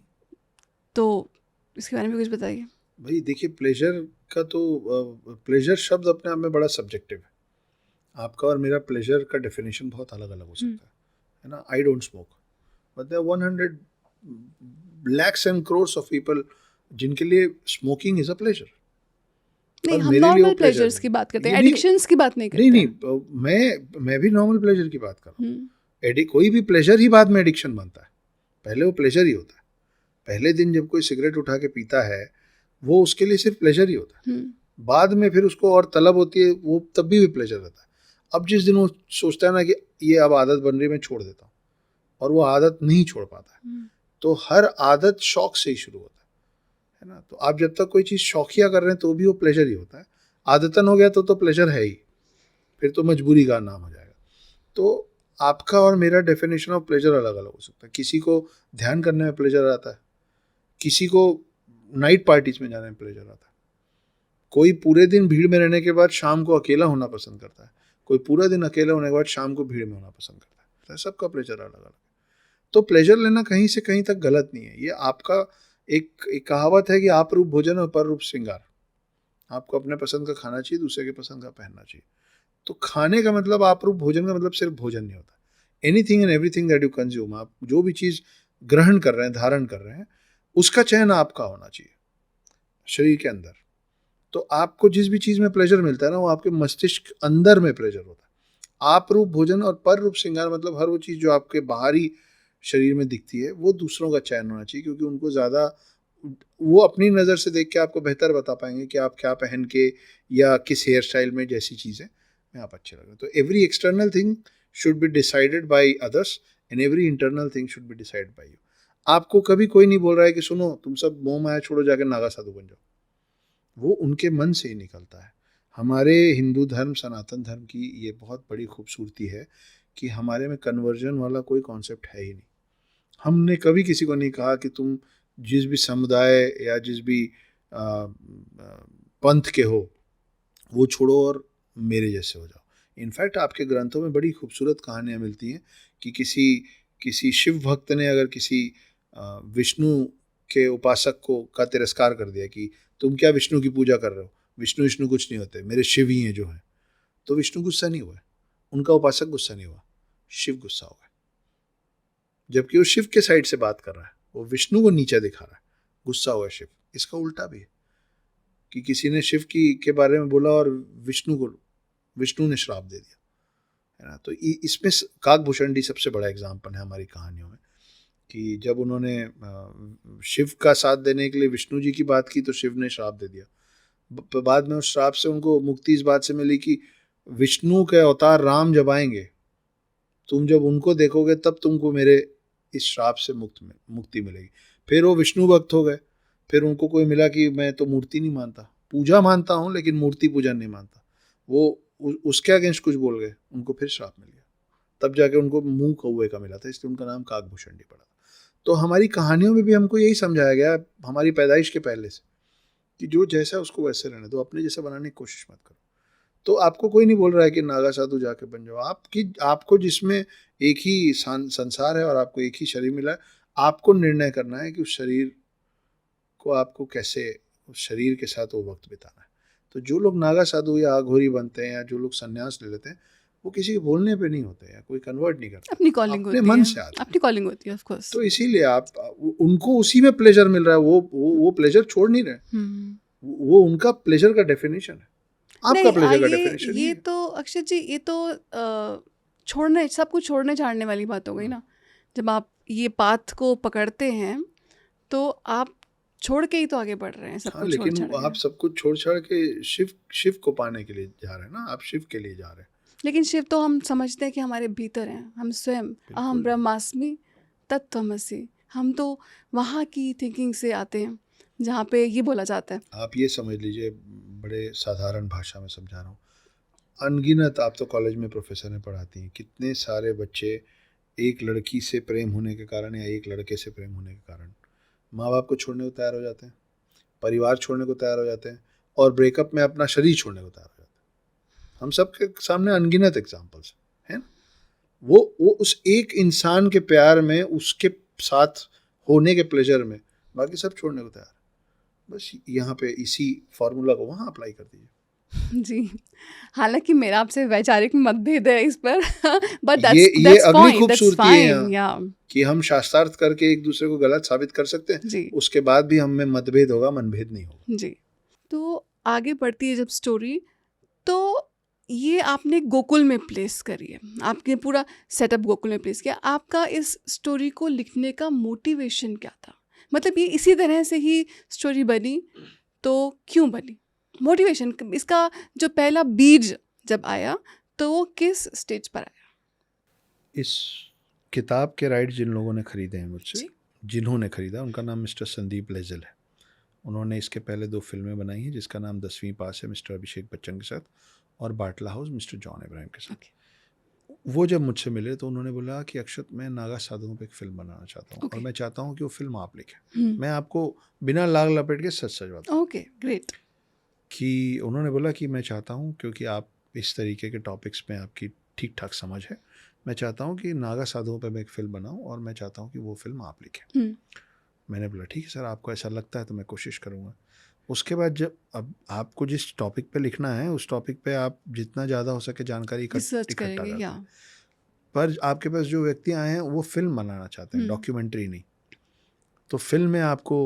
तो इसके बारे में कुछ बताइए। भाई, देखिए, प्लेजर का तो प्लेजर शब्द अपने आप में बड़ा सब्जेक्टिव है। आपका और मेरा प्लेजर का डेफिनेशन बहुत अलग अलग हो सकता है ना। I don't smoke, but there 100 lakhs and crores of people जिनके लिए स्मोकिंग इज अ प्लेजर। नहीं, और हम मेरे लिए वो नॉर्मल प्लेजर प्लेजर्स है। की बात करते ये हैं, नहीं एडिक्शंस की बात नहीं नहीं करते हैं। नहीं, मैं भी नॉर्मल प्लेजर की बात कर रहा हूँ। हम्म, कोई भी प्लेजर ही बाद में एडिक्शन बनता है, पहले वो प्लेजर ही होता है। पहले दिन जब कोई सिगरेट उठा के पीता है वो उसके लिए सिर्फ प्लेजर ही होता है, बाद में फिर उसको और तलब होती है, वो तब भी प्लेजर रहता है। अब जिस दिन वो सोचता है ना कि ये अब आदत बन रही है, मैं छोड़ देता हूँ, और वो आदत नहीं छोड़ पाता है, तो हर आदत शौक से ही शुरू होता है ना। तो आप जब तक कोई चीज़ शौकिया कर रहे हैं तो भी वो प्लेजर ही होता है। आदतन हो गया तो प्लेजर है ही, फिर तो मजबूरी का नाम हो जाएगा। तो आपका और मेरा डेफिनेशन ऑफ प्लेजर अलग अलग हो सकता है। किसी को ध्यान करने में प्लेजर आता है, किसी को नाइट पार्टीज में जाने में प्लेजर आता है, कोई पूरे दिन भीड़ में रहने के बाद शाम को अकेला होना पसंद करता है, कोई पूरा दिन अकेला होने के बाद शाम को भीड़ में होना पसंद करता है। तो सबका प्लेजर अलग अलग है। तो प्लेजर लेना कहीं से कहीं तक गलत नहीं है। ये आपका एक कहावत है कि आप रूप भोजन और पर रूप श्रृंगार। आपको अपने पसंद का खाना चाहिए, दूसरे के पसंद का पहनना चाहिए। तो खाने का मतलब आप रूप भोजन का मतलब सिर्फ भोजन नहीं होता। Anything and everything that you consume, आप जो भी चीज़ ग्रहण कर रहे हैं, धारण कर रहे हैं, उसका चयन आपका होना चाहिए शरीर के अंदर। तो आपको जिस भी चीज़ में प्लेजर मिलता है ना, वो आपके मस्तिष्क अंदर में प्लेजर होता है। आप रूप भोजन और पर रूप श्रृंगार मतलब हर वो चीज़ जो आपके बाहरी शरीर में दिखती है वो दूसरों का चयन होना चाहिए, क्योंकि उनको ज़्यादा वो अपनी नज़र से देख के आपको बेहतर बता पाएंगे कि आप क्या पहन के या किस हेयर स्टाइल में जैसी चीज़ें में आप अच्छे लग रहे हैं। तो every external thing should be decided by others and every internal thing should be decided by you. आपको कभी कोई नहीं बोल रहा है कि सुनो तुम सब मोह माया छोड़ो, जाकर नागा साधु बन जाओ। वो उनके मन से ही निकलता है। हमारे हिंदू धर्म, सनातन धर्म की ये बहुत बड़ी खूबसूरती है कि हमारे में कन्वर्जन वाला कोई कॉन्सेप्ट है ही नहीं। हमने कभी किसी को नहीं कहा कि तुम जिस भी समुदाय या जिस भी पंथ के हो वो छोड़ो और मेरे जैसे हो जाओ। इनफैक्ट आपके ग्रंथों में बड़ी खूबसूरत कहानियाँ मिलती हैं कि किसी किसी शिव भक्त ने अगर किसी विष्णु के उपासक को का तिरस्कार कर दिया कि तुम क्या विष्णु की पूजा कर रहे हो, विष्णु विष्णु कुछ नहीं होते, मेरे शिव ही हैं जो हैं, तो विष्णु गुस्सा नहीं हुआ, उनका उपासक गुस्सा नहीं हुआ, शिव गुस्सा हुआ। जबकि वो शिव के साइड से बात कर रहा है, वो विष्णु को नीचा दिखा रहा है, गुस्सा हुआ शिव। इसका उल्टा भी है कि किसी ने शिव की के बारे में बोला और विष्णु ने श्राप दे दिया, है ना। तो इसमें काकभूषण सबसे बड़ा एग्जाम्पल है हमारी कहानियों में कि जब उन्होंने शिव का साथ देने के लिए विष्णु जी की बात की तो शिव ने श्राप दे दिया। बाद में उस श्राप से उनको मुक्ति इस बात से मिली कि विष्णु के अवतार राम जब आएंगे, तुम जब उनको देखोगे तब तुमको मेरे इस श्राप से मुक्ति मिलेगी। फिर वो विष्णु भक्त हो गए। फिर उनको कोई मिला कि मैं तो मूर्ति नहीं मानता, पूजा मानता हूँ लेकिन मूर्ति पूजन नहीं मानता, वो उसके अगेंस्ट कुछ बोल गए, उनको फिर श्राप मिल गया। तब जाके उनको मुंह कौवे का मिला था, इसलिए उनका नाम काकभूषण पड़ा। तो हमारी कहानियों में भी हमको यही समझाया गया हमारी पैदाइश के पहले से कि जो जैसा उसको वैसे रहने दो, अपने जैसा बनाने की कोशिश मत करो। तो आपको कोई नहीं बोल रहा है कि नागा साधु जाके बन जाओ। आपको जिसमें एक ही संसार है और आपको एक ही शरीर मिला है, आपको निर्णय करना है कि उस शरीर को आपको कैसे, उस शरीर के साथ वो वक्त बिताना है। तो जो लोग नागा साधु या अघोरी बनते हैं या जो लोग संन्यास ले लेते हैं, वो किसी के बोलने पे नहीं होते या कोई कन्वर्ट नहीं करता, अपनी कॉलिंग अपने होती मन है, से आते हैं। अपनी कॉलिंग होती है ऑफ कोर्स। तो इसीलिए आप उनको उसी में प्लेजर मिल रहा है, वो प्लेजर छोड़ नहीं रहे। वो उनका प्लेजर का डेफिनेशन है, आपका प्लेजर का डेफिनेशन ये तो अक्षय जी, ये तो छोड़ने, सब कुछ छोड़ने छाड़ने वाली बात हो गई ना। जब आप ये पाथ को पकड़ते हैं तो आप छोड़ के ही तो आगे बढ़ रहे हैं सब कुछ। लेकिन आप सब कुछ छोड़ छाड़ के शिव को पाने के लिए जा रहे हैं ना, आप शिव के लिए जा रहे हैं। लेकिन शिव तो हम समझते हैं कि हमारे भीतर हैं, हम स्वयं अहम ब्रह्मास्मि तत्त्वमसि। हम तो वहाँ की थिंकिंग से आते हैं जहाँ पे ये बोला जाता है। आप ये समझ लीजिए, बड़े साधारण भाषा में समझा रहा हूँ, अनगिनत, आप तो कॉलेज में प्रोफेसर ने पढ़ाती हैं, कितने सारे बच्चे एक लड़की से प्रेम होने के कारण या एक लड़के से प्रेम होने के कारण माँ बाप को छोड़ने को तैयार हो जाते हैं, परिवार छोड़ने को तैयार हो जाते हैं, और ब्रेकअप में अपना शरीर छोड़ने को तैयार हो जाते हैं। हम सबके सामने अनगिनत एग्जाम्पल्स हैं। वो उस एक इंसान के प्यार में, उसके साथ होने के प्लेजर में बाकी सब छोड़ने को तैयार है। बस यहाँ पे इसी फार्मूला को वहाँ अप्लाई कर दीजिए। जी, हालाँकि मेरा आपसे वैचारिक मतभेद है इस पर बट ये दैट्स अगली फाइन, दैट्स खूबसूरती है फाइन, या यहाँ कि हम शास्त्रार्थ करके एक दूसरे को गलत साबित कर सकते हैं, जी, उसके बाद भी हम में मतभेद होगा, मनभेद नहीं होगा। जी। तो आगे बढ़ती है जब स्टोरी, तो ये आपने गोकुल में प्लेस करी है, आपने पूरा सेटअप गोकुल में प्लेस किया। आपका इस स्टोरी को लिखने का मोटिवेशन क्या था? मतलब ये इसी तरह से ही स्टोरी बनी, तो क्यों बनी? मोटिवेशन इसका जो पहला बीज जब आया, तो वो किस स्टेज पर आया? इस किताब के राइट जिन लोगों ने खरीदे हैं मुझसे, जी। जिन्होंने खरीदा, उनका नाम मिस्टर संदीप लेजल है। उन्होंने इसके पहले 2 फिल्में बनाई हैं, जिसका नाम 10वीं पास है मिस्टर अभिषेक बच्चन के साथ, और बाटला हाउस मिस्टर जॉन इब्राहिम के साथ। ओके, वो जब मुझसे मिले तो उन्होंने बोला कि अक्षत, मैं नागा साधुओं पे एक फिल्म बनाना चाहता हूँ, और ओके। मैं चाहता हूँ कि वो फिल्म आप लिखें। मैं आपको बिना लाग लपेट के सच सच बताऊँ ओके, ग्रेट। कि उन्होंने बोला कि मैं चाहता हूँ, क्योंकि आप इस तरीके के टॉपिक्स में आपकी ठीक ठाक समझ है, मैं चाहता हूँ कि नागा साधुओं पे मैं एक फ़िल्म बनाऊँ, और मैं चाहता हूँ कि वो फ़िल्म आप लिखें। मैंने बोला ठीक है सर, आपको ऐसा लगता है तो मैं कोशिश करूँगा। उसके बाद जब अब आपको जिस टॉपिक पे लिखना है, उस टॉपिक पे आप जितना ज़्यादा हो सके जानकारी रिसर्च इकट्ठा करेंगे, करते या हैं। पर आपके पास जो व्यक्ति आए हैं वो फिल्म बनाना चाहते हैं, हम्म, डॉक्यूमेंट्री नहीं। तो फिल्म में आपको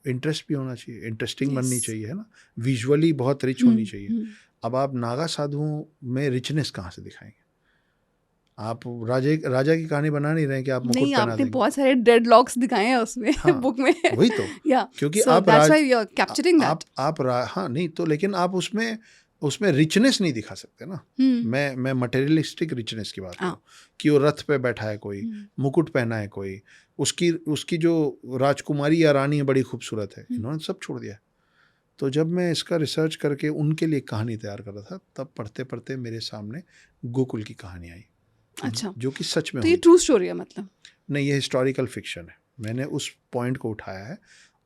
इंटरेस्ट भी होना चाहिए, इंटरेस्टिंग बननी यस, चाहिए, है ना, विजुअली बहुत रिच होनी चाहिए। अब आप नागा साधुओं में रिचनेस कहाँ से दिखाएंगे? आप राजा की कहानी बना नहीं रहे कि आप मुकुट नहीं, पहना आपने देंगे। बहुत सारे डेड लॉक्स दिखाए हैं उसमें हाँ, बुक में वही तो, या क्योंकि सो आप that's why you are capturing that. हाँ नहीं तो, लेकिन आप उसमें उसमें रिचनेस नहीं दिखा सकते ना। मैं मटेरियलिस्टिक रिचनेस की बात करूँ कि वो रथ पे बैठा है कोई, मुकुट पहना है कोई, उसकी उसकी जो राजकुमारी या रानी है बड़ी खूबसूरत है, इन्होंने सब छोड़ दिया। तो जब मैं इसका रिसर्च करके उनके लिए कहानी तैयार कर रहा था, तब पढ़ते पढ़ते मेरे सामने गोकुल की कहानी आई, अच्छा, जो कि सच में तो ये हुई ट्रू थी। स्टोरी है मतलब? नहीं, ये हिस्टोरिकल फिक्शन है। मैंने उस पॉइंट को उठाया है,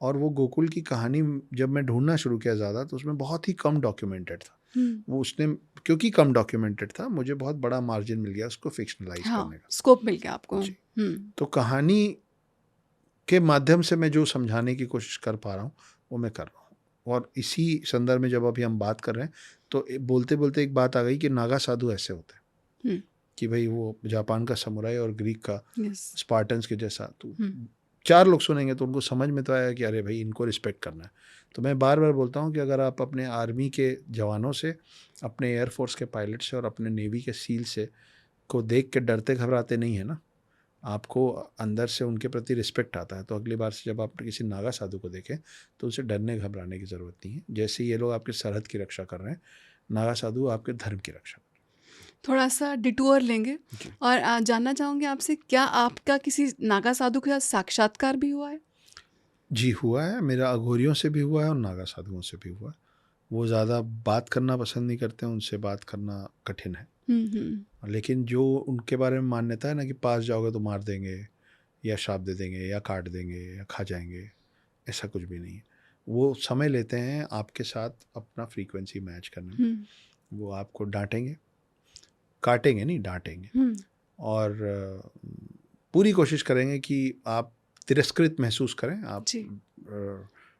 और वो गोकुल की कहानी जब मैं ढूंढना शुरू किया ज़्यादा, तो उसमें बहुत ही कम डॉक्यूमेंटेड था। वो उसने, क्योंकि कम डॉक्यूमेंटेड था, मुझे बहुत बड़ा मार्जिन मिल गया उसको फिक्शनलाइज हाँ, करने का। स्कोप मिल गया आपको। जी। तो कहानी के माध्यम से मैं जो समझाने की कोशिश कर पा रहा हूँ वो मैं कर रहा हूँ। और इसी संदर्भ में जब अभी हम बात कर रहे हैं, तो बोलते बोलते एक बात आ गई कि नागा साधु ऐसे होते हैं कि भाई वो जापान का समुराई और ग्रीक का यस, स्पार्टन्स के जैसा। तो 4 लोग सुनेंगे तो उनको समझ में तो आया कि अरे भाई इनको रिस्पेक्ट करना है। तो मैं बार बार बोलता हूँ कि अगर आप अपने आर्मी के जवानों से, अपने एयरफोर्स के पायलट से और अपने नेवी के सील से को देख के डरते घबराते नहीं है ना, आपको अंदर से उनके प्रति रिस्पेक्ट आता है, तो अगली बार से जब आप किसी नागा साधु को देखें तो उसे डरने घबराने की ज़रूरत नहीं है। जैसे ये लोग आपके सरहद की रक्षा कर रहे हैं, नागा साधु आपके धर्म की रक्षा। थोड़ा सा डिटूर लेंगे जी। और जानना चाहूँगी आपसे, क्या आपका किसी नागा साधु के साथ साक्षात्कार भी हुआ है? जी हुआ है, मेरा अघोरियों से भी हुआ है और नागा साधुओं से भी हुआ है। वो ज़्यादा बात करना पसंद नहीं करते हैं, उनसे बात करना कठिन है। लेकिन जो उनके बारे में मान्यता है ना कि पास जाओगे तो मार देंगे या श्राप दे देंगे या काट देंगे या खा जाएंगे, ऐसा कुछ भी नहीं है। वो समय लेते हैं आपके साथ अपना फ्रीक्वेंसी मैच करने में। वो आपको डांटेंगे, काटेंगे नहीं, डांटेंगे, और पूरी कोशिश करेंगे कि आप तिरस्कृत महसूस करें, आप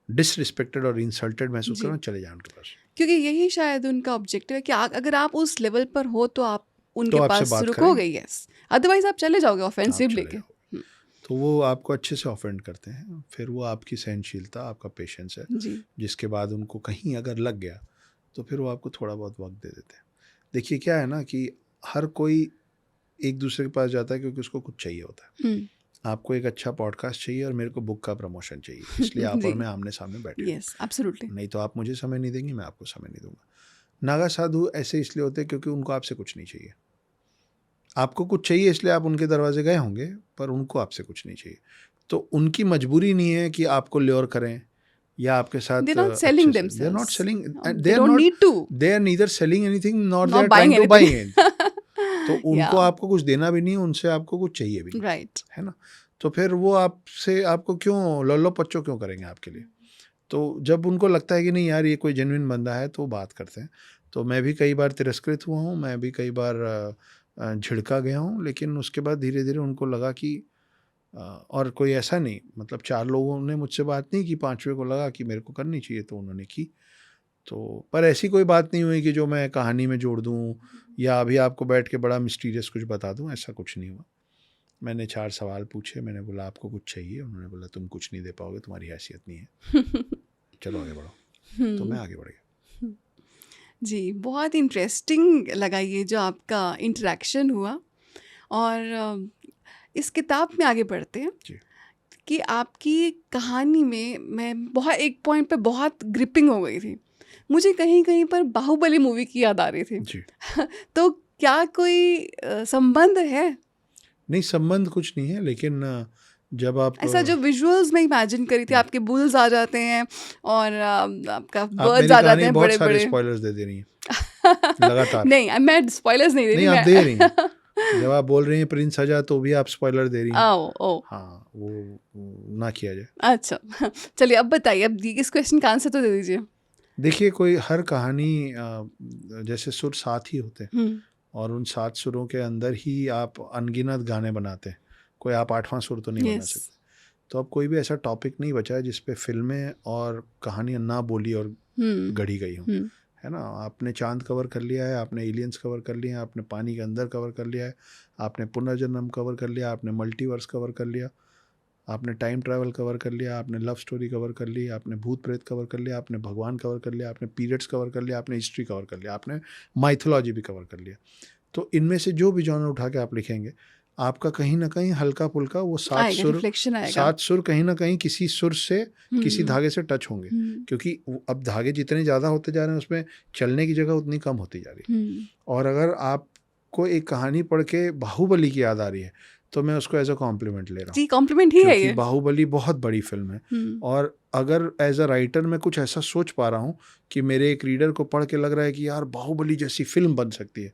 डिसरिस्पेक्टेड और इंसल्टेड महसूस करें, चले जाएं उनके पास। क्योंकि यही शायद उनका ऑब्जेक्टिव है कि अगर आप उस लेवल पर हो तो आप उनके तो आपसे पास बात रुकोगे, यस, अदरवाइज आप चले जाओगे ऑफेंसिव लेके। तो वो आपको अच्छे से ऑफेंड करते हैं, फिर वो आपकी सहनशीलता, आपका पेशेंस है, जिसके बाद उनको कहीं अगर लग गया तो फिर वो आपको थोड़ा बहुत वक्त दे देते हैं। देखिए क्या है ना कि हर कोई एक दूसरे के पास जाता है क्योंकि उसको कुछ चाहिए होता है। आपको एक अच्छा पॉडकास्ट चाहिए और मेरे को बुक का प्रमोशन चाहिए, इसलिए आप और मैं आमने सामने बैठे। Yes, absolutely. नहीं तो आप मुझे समय नहीं देंगे, मैं आपको समय नहीं दूंगा। नागा साधु ऐसे इसलिए होते हैं क्योंकि उनको आपसे कुछ नहीं चाहिए। आपको कुछ चाहिए इसलिए आप उनके दरवाजे गए होंगे, पर उनको आपसे कुछ नहीं चाहिए। तो उनकी मजबूरी नहीं है कि आपको ल्योर करें या आपके साथ They're not selling अच्छे से। They're not themselves. selling. No, They they are don't not. need to. They are neither selling anything nor they Not are buying trying to buy anything. anything. तो उनको Yeah. आपको कुछ देना भी नहीं, उनसे आपको कुछ चाहिए भी नहीं, Right. है ना। तो फिर वो आपसे आपको क्यों लल्लो पच्चो क्यों करेंगे आपके लिए। तो जब उनको लगता है कि नहीं यार ये कोई जेन्युइन बंदा है तो बात करते हैं। तो मैं भी कई बार तिरस्कृत हुआ हूँ, मैं भी कई बार झिड़का गया हूँ, लेकिन उसके बाद धीरे धीरे उनको लगा कि और कोई ऐसा नहीं, मतलब 4 लोगों ने मुझसे बात नहीं की, 5वें को लगा कि मेरे को करनी चाहिए तो उन्होंने की। तो पर ऐसी कोई बात नहीं हुई कि जो मैं कहानी में जोड़ दूँ या अभी आपको बैठ के बड़ा मिस्टीरियस कुछ बता दूँ, ऐसा कुछ नहीं हुआ। मैंने 4 सवाल पूछे, मैंने बोला आपको कुछ चाहिए? उन्होंने बोला तुम कुछ नहीं दे पाओगे, तुम्हारी हैसियत नहीं है, चलो आगे बढ़ो। तो मैं आगे बढ़ गया। जी, बहुत इंटरेस्टिंग लगा ये जो आपका इंटरेक्शन हुआ। और इस किताब में आगे बढ़ते हैं जी। कि आपकी कहानी में मैं बहुत एक पॉइंट पे बहुत ग्रिपिंग हो गई थी। मुझे कहीं-कहीं पर बाहुबली मूवी की याद आ रही थी। जी। तो क्या कोई संबंध है? नहीं, संबंध कुछ नहीं है, लेकिन जब आप ऐसा जो विजुअल्स मैं इमेजिन करी थी, आपके बुल्स आ जाते हैं और आपका आप बर्ड्स मेरी आ जाते कहानी हैं में बहुत सारे बड़े-बड़े। स्पॉयलर्स दे रही हैं लगातार। नहीं, मैं स्पॉयलर्स नहीं दे रही नहीं, आप मैं। दे रही हैं। जब आप बोल रही हैं प्रिंस सजा, तो भी आप स्पॉइलर दे रही हैं। ओह! ओह! हाँ, वो ना किया जाए। अच्छा। चलिए अब बताइए, अब इस क्वेश्चन का आंसर तो दे दीजिए। देखिए, कोई हर कहानी जैसे सुर 7 ही होते हैं हुँ, और उन 7 सुरों के अंदर ही आप अनगिनत गाने बनाते हैं। कोई आप 8वां सुर तो नहीं बना यस। सकते। तो अब कोई भी ऐसा टॉपिक नहीं बचा है जिस पे फ़िल्में और कहानियाँ ना बोली और हुँ, गढ़ी गई हों। हुँ, है ना? आपने चाँद कवर कर लिया है, आपने एलियंस कवर कर लिए हैं, आपने पानी के अंदर कवर कर लिया है, आपने पुनर्जन्म कवर कर लिया, आपने मल्टीवर्स कवर कर लिया, आपने टाइम ट्रैवल कवर कर लिया, आपने लव स्टोरी कवर कर ली, आपने भूत प्रेत कवर कर लिया, आपने भगवान कवर कर लिया, आपने पीरियड्स कवर कर लिया, आपने हिस्ट्री कवर कर लिया, आपने माइथोलॉजी भी कवर कर लिया। तो इनमें से जो भी जॉनर उठा के आप लिखेंगे, आपका कहीं न कहीं हल्का-फुल्का वो 7 आएगा, सुर, रिफ्लेक्शन आएगा। 7 सुर कहीं न कहीं किसी सुर से, किसी हुँ, धागे से टच होंगे। हुँ, क्योंकि अब धागे जितने ज़्यादा होते जा रहे हैं, उसमें चलने की जगह उतनी कम होती जा रही है। हुँ। और अगर आपको एक कहानी पढ़ के बाहुबली की याद आ रही है, तो मैं उसको एज़ अ कॉम्प्लीमेंट ले रहा हूँ। जी, कॉम्प्लीमेंट ही है क्योंकि ये। बाहुबली बहुत बड़ी फ़िल्म है हुँ, और अगर एज़ अ राइटर मैं कुछ ऐसा सोच पा रहा हूँ कि मेरे एक रीडर को पढ़ के लग रहा है कि यार बाहुबली जैसी फ़िल्म बन सकती है,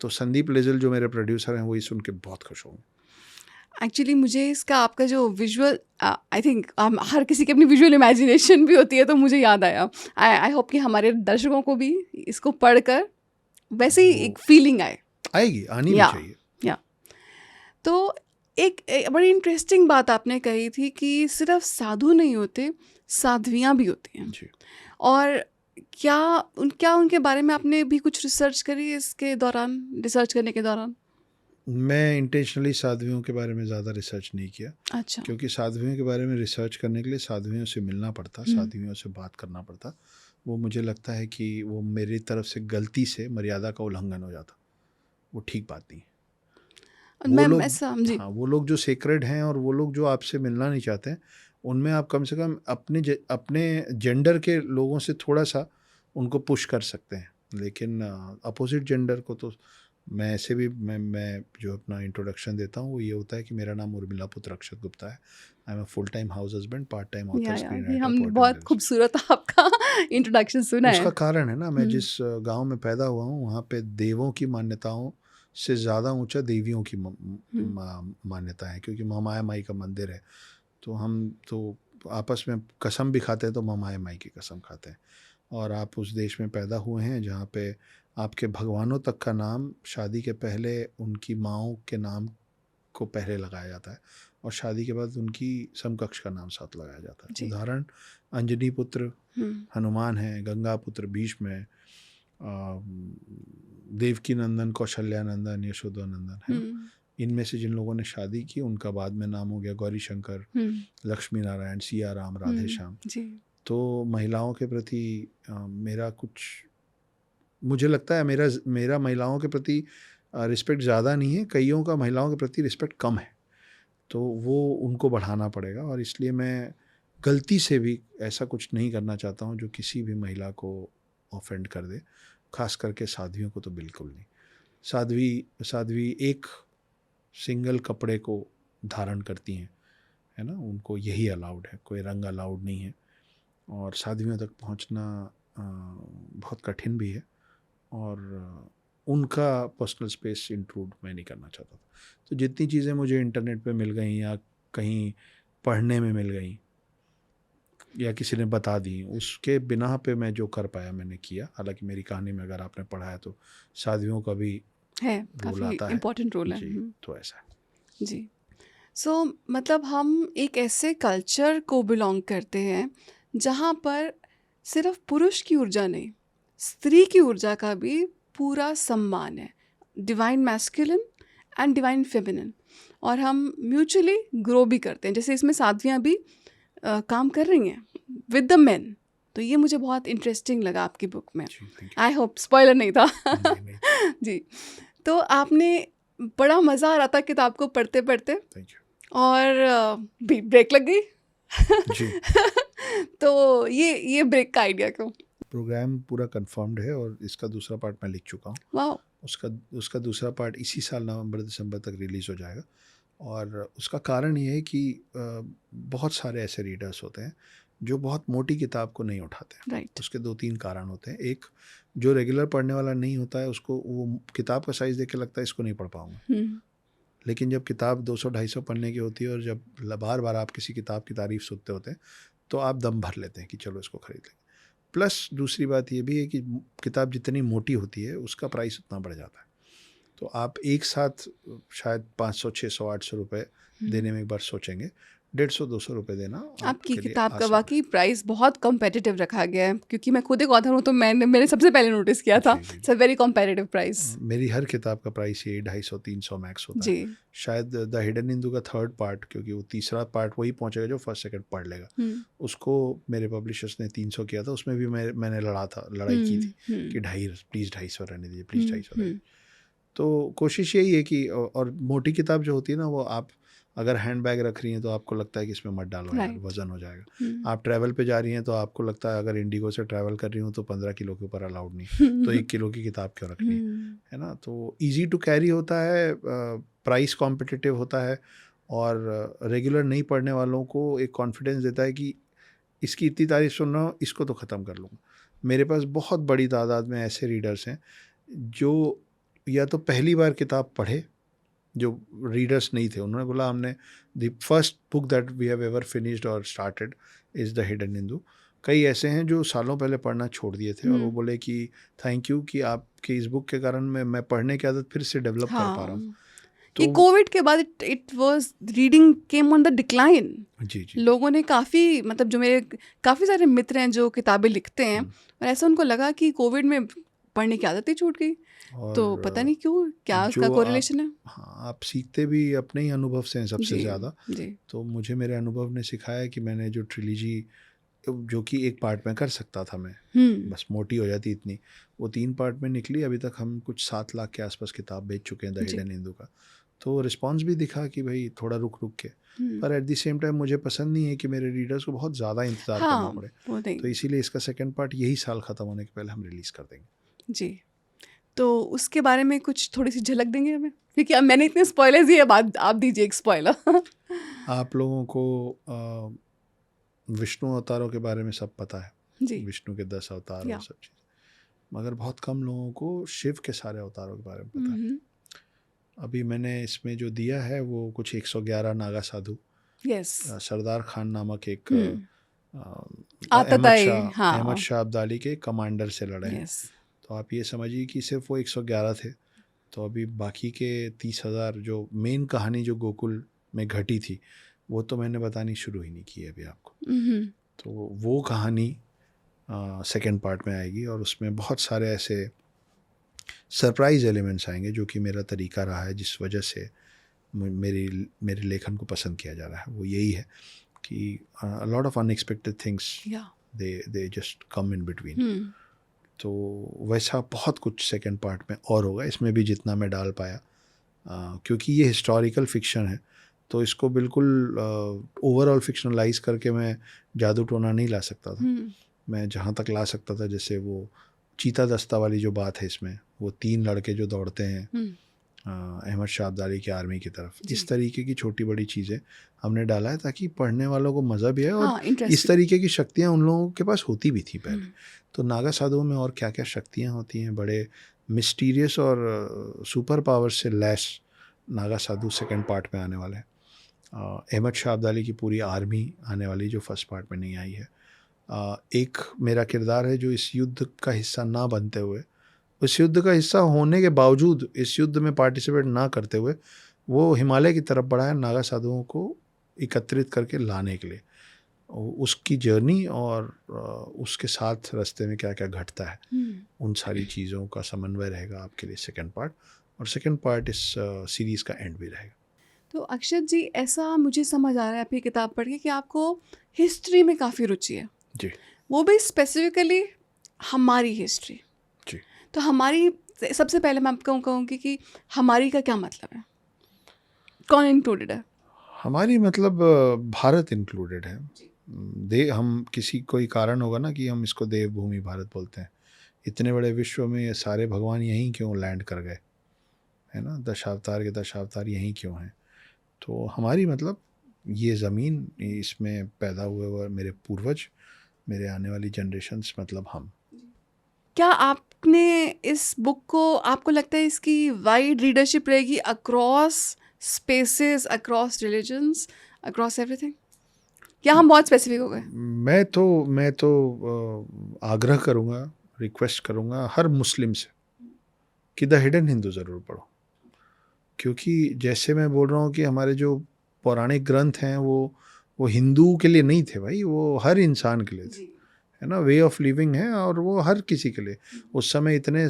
तो संदीप लेजल जो मेरे प्रोड्यूसर हैं, वो ये सुन के बहुत खुश होंगे। एक्चुअली मुझे इसका आपका जो विजुअल आई थिंक हर किसी की अपनी विजुअल इमेजिनेशन भी होती है, तो मुझे याद आया। आई आई होप कि हमारे दर्शकों को भी इसको पढ़कर वैसे ही वो एक फीलिंग आए। आएगी, आनी भी या चाहिए। या तो एक बड़ी इंटरेस्टिंग बात आपने कही थी कि सिर्फ साधु नहीं होते, साध्वियाँ भी होती हैं। जी। और क्या उनके बारे में आपने भी कुछ रिसर्च करी इसके दौरान, रिसर्च करने के दौरान? मैं इंटेंशनली साध्वियों के बारे में ज़्यादा रिसर्च नहीं किया, अच्छा। क्योंकि साध्वियों के बारे में रिसर्च करने के लिए साध्वियों से मिलना पड़ता, हुँ। साध्वियों से बात करना पड़ता। वो मुझे लगता है कि वो मेरी तरफ से गलती से मर्यादा का उल्लंघन हो जाता। वो ठीक बात नहीं है। वो मैं लोग, समझी। हाँ, वो लोग जो सेक्रेड हैं और वो लोग जो आपसे मिलना नहीं चाहते हैं, उनमें आप कम से कम अपने जेंडर के लोगों से थोड़ा-सा उनको पुश कर सकते हैं। लेकिन अपोज़िट जेंडर को तो मैं ऐसे भी मैं जो अपना इंट्रोडक्शन देता हूँ, वो ये होता है कि मेरा नाम उर्मिला पुत्र अक्षत गुप्ता है। I am a full time house husband, part time author, या स्क्रीन ये राइटर, हमने पोएट एंड बहुत लिरिसिस्ट। खूबसूरत आपका इंट्रोडक्शन सुना है। उसका कारण है ना, मैं हुँ, जिस गाँव में पैदा हुआ हूँ, वहाँ पे देवों की मान्यताओं से ज़्यादा ऊँचा देवियों की हुँ। मान्यता है, क्योंकि महामाया माई का मंदिर है। तो हम तो आपस में कसम भी खाते हैं, तो महामाया माई की कसम खाते हैं। और आप उस देश में पैदा हुए हैं जहाँ पे आपके भगवानों तक का नाम शादी के पहले उनकी माँओं के नाम को पहले लगाया जाता है और शादी के बाद उनकी समकक्ष का नाम साथ लगाया जाता है। जी। उदाहरण अंजनी पुत्र हुँ, हनुमान है, गंगा पुत्र भीष्म है, देवकी नंदन, कौशल्या नंदन, यशोदा नंदन, है ना? हुँ, इनमें से जिन लोगों ने शादी की उनका बाद में नाम हो गया गौरी शंकर, हुँ, लक्ष्मी नारायण, सिया राम, राधे हुँ। श्याम। जी। तो महिलाओं के प्रति मेरा कुछ, मुझे लगता है मेरा मेरा महिलाओं के प्रति रिस्पेक्ट ज़्यादा नहीं है, कईयों का महिलाओं के प्रति रिस्पेक्ट कम है। तो वो उनको बढ़ाना पड़ेगा और इसलिए मैं गलती से भी ऐसा कुछ नहीं करना चाहता हूँ जो किसी भी महिला को ऑफेंड कर दे, खास करके साध्वियों को तो बिल्कुल नहीं। साध्वी साध्वी एक सिंगल कपड़े को धारण करती हैं, है ना? उनको यही अलाउड है, कोई रंग अलाउड नहीं है और साध्वियों तक पहुँचना बहुत कठिन भी है और उनका पर्सनल स्पेस इंट्रूड मैं नहीं करना चाहता था। तो जितनी चीज़ें मुझे इंटरनेट पे मिल गई या कहीं पढ़ने में मिल गई या किसी ने बता दी, उसके बिना पे मैं जो कर पाया मैंने किया। हालांकि मेरी कहानी में अगर आपने पढ़ा है तो साध्वियों का भी है, रोल काफ़ी आता है। इम्पोर्टेंट रोल है। जी, हुँ, तो ऐसा है। जी। सो मतलब हम एक ऐसे कल्चर को बिलोंग करते हैं जहाँ पर सिर्फ पुरुष की ऊर्जा नहीं, स्त्री की ऊर्जा का भी पूरा सम्मान है, divine masculine and divine feminine. और हम म्यूचुअली ग्रो भी करते हैं, जैसे इसमें साध्वियाँ भी काम कर रही हैं विद द मेन। तो ये मुझे बहुत इंटरेस्टिंग लगा आपकी बुक में। जी, थैंक आई होप स्पॉइलर नहीं था। यू। नहीं, जी। तो आपने बड़ा मज़ा आ रहा था किताब को पढ़ते पढ़ते, थैंक यू। और ब्रेक लग गई। जी। तो ये ब्रेक का आइडिया क्यों? प्रोग्राम पूरा कंफर्म्ड है और इसका दूसरा पार्ट मैं लिख चुका हूँ। वाह। उसका दूसरा पार्ट इसी साल नवंबर दिसंबर तक रिलीज़ हो जाएगा। और उसका कारण ये है कि बहुत सारे ऐसे रीडर्स होते हैं जो बहुत मोटी किताब को नहीं उठाते। राइट। उसके 2-3 कारण होते हैं। एक, जो रेगुलर पढ़ने वाला नहीं होता है उसको वो किताब का साइज़ देख के लगता है इसको नहीं पढ़ पाऊँगा। लेकिन जब किताब 200-250 पढ़ने की होती है और जब बार बार आप किसी किताब की तारीफ़ सुनते होते हैं तो आप दम भर लेते हैं कि चलो इसको खरीद लें। प्लस दूसरी बात ये भी है कि किताब जितनी मोटी होती है उसका प्राइस उतना बढ़ जाता है। तो आप एक साथ शायद 500, 600, 800 रुपये देने में एक बार सोचेंगे, 150-200 रुपये देना आपकी लिए किताब का आसान है। वाकई प्राइस बहुत कंपेटिटिव रखा गया है, क्योंकि मैं खुद एक ऑथर हूँ तो मैंने सबसे पहले नोटिस किया था। जी, जी। It's a very competitive price. मेरी हर किताब का प्राइस ये 250-300 मैक्स होता है। जी। शायद द हिडन हिंदू का थर्ड पार्ट, क्योंकि वो तीसरा पार्ट वही पहुंचेगा जो फर्स्ट सेकंड पढ़ लेगा, उसको मेरे पब्लिशर्स ने 300 किया था। उसमें भी मैंने लड़ाई की थी कि 250 रहने दीजिए, प्लीज़ 250 रहने दीजिए। तो कोशिश यही है कि और मोटी किताब जो होती है ना, वो आप अगर हैंड बैग रख रही हैं तो आपको लगता है कि इसमें मत डालो यार, Right. वजन हो जाएगा। आप ट्रैवल पे जा रही हैं तो आपको लगता है अगर इंडिगो से ट्रैवल कर रही हूँ तो 15 किलो के ऊपर अलाउड नहीं, तो 1 किलो की किताब क्यों रखनी है ना। तो इजी टू कैरी होता है, प्राइस कॉम्पिटिटिव होता है, और रेगुलर नहीं पढ़ने वालों को एक कॉन्फिडेंस देता है कि इसकी इतनी तारीफ सुन रहा हूँ, इसको तो ख़त्म कर लूँगा। मेरे पास बहुत बड़ी तादाद में ऐसे रीडर्स हैं जो या तो पहली बार किताब पढ़े, जो रीडर्स नहीं थे, उन्होंने बोला हमने the first book that we have ever finished और started is the hidden Hindu. कई ऐसे हैं जो सालों पहले पढ़ना छोड़ दिए थे और वो बोले कि थैंक यू कि आपके इस बुक के कारण मैं पढ़ने की आदत फिर से डेवलप कर पा रहा हूँ। ये कोविड के बाद it was reading came on the decline. जी जी। लोगों ने काफ़ी, मतलब जो मेरे काफ़ी सारे मित्र हैं जो किताबें लिखते हैं, और ऐसा उनको लगा कि कोविड में पढ़ने की आदत ही छूट गई। तो पता नहीं क्यों, क्या उसका कोरिलेशन है। हाँ, आप सीखते भी अपने ही अनुभव से हैं सबसे ज़्यादा। जी। तो मुझे मेरे अनुभव ने सिखाया कि मैंने जो ट्रिलॉजी, जो कि एक पार्ट में कर सकता था मैं, बस मोटी हो जाती इतनी, वो 3 पार्ट में निकली। अभी तक हम कुछ 7 लाख के आसपास किताब बेच चुके हैं द हिडन हिंदू का। तो रिस्पांस भी दिखा कि भाई थोड़ा रुक के, पर एट द सेम टाइम मुझे पसंद नहीं है कि मेरे रीडर्स को बहुत ज़्यादा इंतज़ार करना पड़े। तो इसीलिए इसका सेकंड पार्ट यही साल ख़त्म होने के पहले हम रिलीज़ कर देंगे। जी। तो उसके बारे में कुछ थोड़ी सी झलक देंगे हमें, क्योंकि अब मैंने इतने स्पॉयलर्स दिए, अब आप दीजिए एक स्पॉइलर। आप लोगों को विष्णु अवतारों के बारे में सब पता है जी। विष्णु के 10 अवतार और सब चीज़, मगर बहुत कम लोगों को शिव के सारे अवतारों के बारे में पता है। अभी मैंने इसमें जो दिया है वो कुछ 111 नागा साधु, सरदार खान नामक एक अहमद शाह अब्दाली के कमांडर से लड़े हैं। तो आप ये समझिए कि सिर्फ वो 111 थे, तो अभी बाकी के 30,000 जो मेन कहानी जो गोकुल में घटी थी वो तो मैंने बतानी शुरू ही नहीं की है अभी आपको। तो वो कहानी सेकंड पार्ट में आएगी और उसमें बहुत सारे ऐसे सरप्राइज एलिमेंट्स आएंगे जो कि मेरा तरीका रहा है, जिस वजह से मेरे लेखन को पसंद किया जा रहा है। वो यही है कि lot of unexpected things they just come in between. तो वैसा बहुत कुछ सेकंड पार्ट में और होगा, इसमें भी जितना मैं डाल पाया, क्योंकि ये हिस्टोरिकल फिक्शन है तो इसको बिल्कुल ओवरऑल फिक्शनलाइज करके मैं जादू टोना नहीं ला सकता था। मैं जहाँ तक ला सकता था, जैसे वो चीता दस्ता वाली जो बात है इसमें, वो 3 लड़के जो दौड़ते हैं अहमद शाह अब्दाली की आर्मी की तरफ, इस तरीके की छोटी बड़ी चीज़ें हमने डाला है ताकि पढ़ने वालों को मज़ा भी आए। और इस तरीके की शक्तियाँ उन लोगों के पास होती भी थी पहले। तो नागा साधुओं में और क्या क्या शक्तियाँ होती हैं, बड़े मिस्टीरियस और सुपर पावर से लैस नागा साधु सेकंड पार्ट में आने वाले हैं। अहमद शाह अब्दाली की पूरी आर्मी आने वाली जो फर्स्ट पार्ट में नहीं आई है। एक मेरा किरदार है जो इस युद्ध का हिस्सा ना बनते हुए, उस युद्ध का हिस्सा होने के बावजूद इस युद्ध में पार्टिसिपेट ना करते हुए वो हिमालय की तरफ बढ़ा है नागा साधुओं को एकत्रित करके लाने के लिए। उसकी जर्नी और उसके साथ रास्ते में क्या क्या घटता है, उन सारी चीज़ों का समन्वय रहेगा आपके लिए सेकंड पार्ट, और सेकंड पार्ट इस सीरीज़ का एंड भी रहेगा। तो अक्षत जी, ऐसा मुझे समझ आ रहा है आपकी किताब पढ़ के कि आपको हिस्ट्री में काफ़ी रुचि है, जी वो भी स्पेसिफिकली हमारी हिस्ट्री। जी। तो हमारी, सबसे पहले मैं आपको कहूँगी कि हमारी का क्या मतलब है, कौन इंक्लूडेड है? हमारी मतलब भारत इंक्लूडेड है। हम किसी कोई कारण होगा ना कि हम इसको देवभूमि भारत बोलते हैं। इतने बड़े विश्व में ये सारे भगवान यहीं क्यों लैंड कर गए, है ना? दशावतार के दशावतार यहीं क्यों हैं? तो हमारी मतलब ये ज़मीन, इसमें पैदा हुए हुए मेरे पूर्वज, मेरे आने वाली जनरेशन्स, मतलब हम। क्या आपने इस बुक को, आपको लगता है इसकी वाइड रीडरशिप रहेगी across spaces, across religions, across everything, या हम बहुत स्पेसिफिक हो गए? मैं तो आग्रह करूँगा, रिक्वेस्ट करूँगा हर मुस्लिम से कि द हिडन हिंदू ज़रूर पढ़ो। क्योंकि जैसे मैं बोल रहा हूँ कि हमारे जो पौराणिक ग्रंथ हैं वो हिंदू के लिए नहीं थे भाई, वो हर इंसान के लिए थे, है ना? वे ऑफ लिविंग है, और वो हर किसी के लिए। उस समय इतने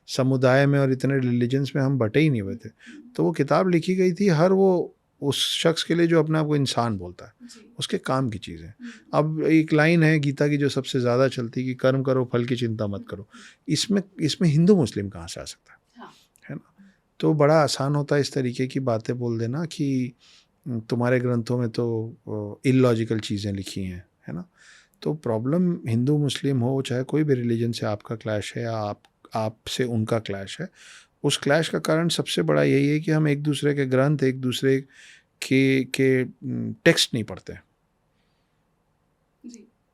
समुदाय में और इतने रिलीजन्स में हम बटे ही नहीं हुए थे। तो वो किताब लिखी गई थी हर वो उस शख्स के लिए जो अपने आप को इंसान बोलता है, उसके काम की चीज़ है। अब एक लाइन है गीता की जो सबसे ज़्यादा चलती है कि कर्म करो फल की चिंता मत करो। इसमें इसमें हिंदू मुस्लिम कहाँ से आ सकता है ना? तो बड़ा आसान होता है इस तरीके की बातें बोल देना कि तुम्हारे ग्रंथों में तो इलॉजिकल चीज़ें लिखी हैं, है ना? तो प्रॉब्लम हिंदू मुस्लिम हो, चाहे कोई भी रिलीजन से आपका क्लैश है या आपसे उनका क्लैश है, उस क्लैश का कारण सबसे बड़ा यही है कि हम एक दूसरे के ग्रंथ, एक दूसरे के टेक्स्ट नहीं पढ़ते,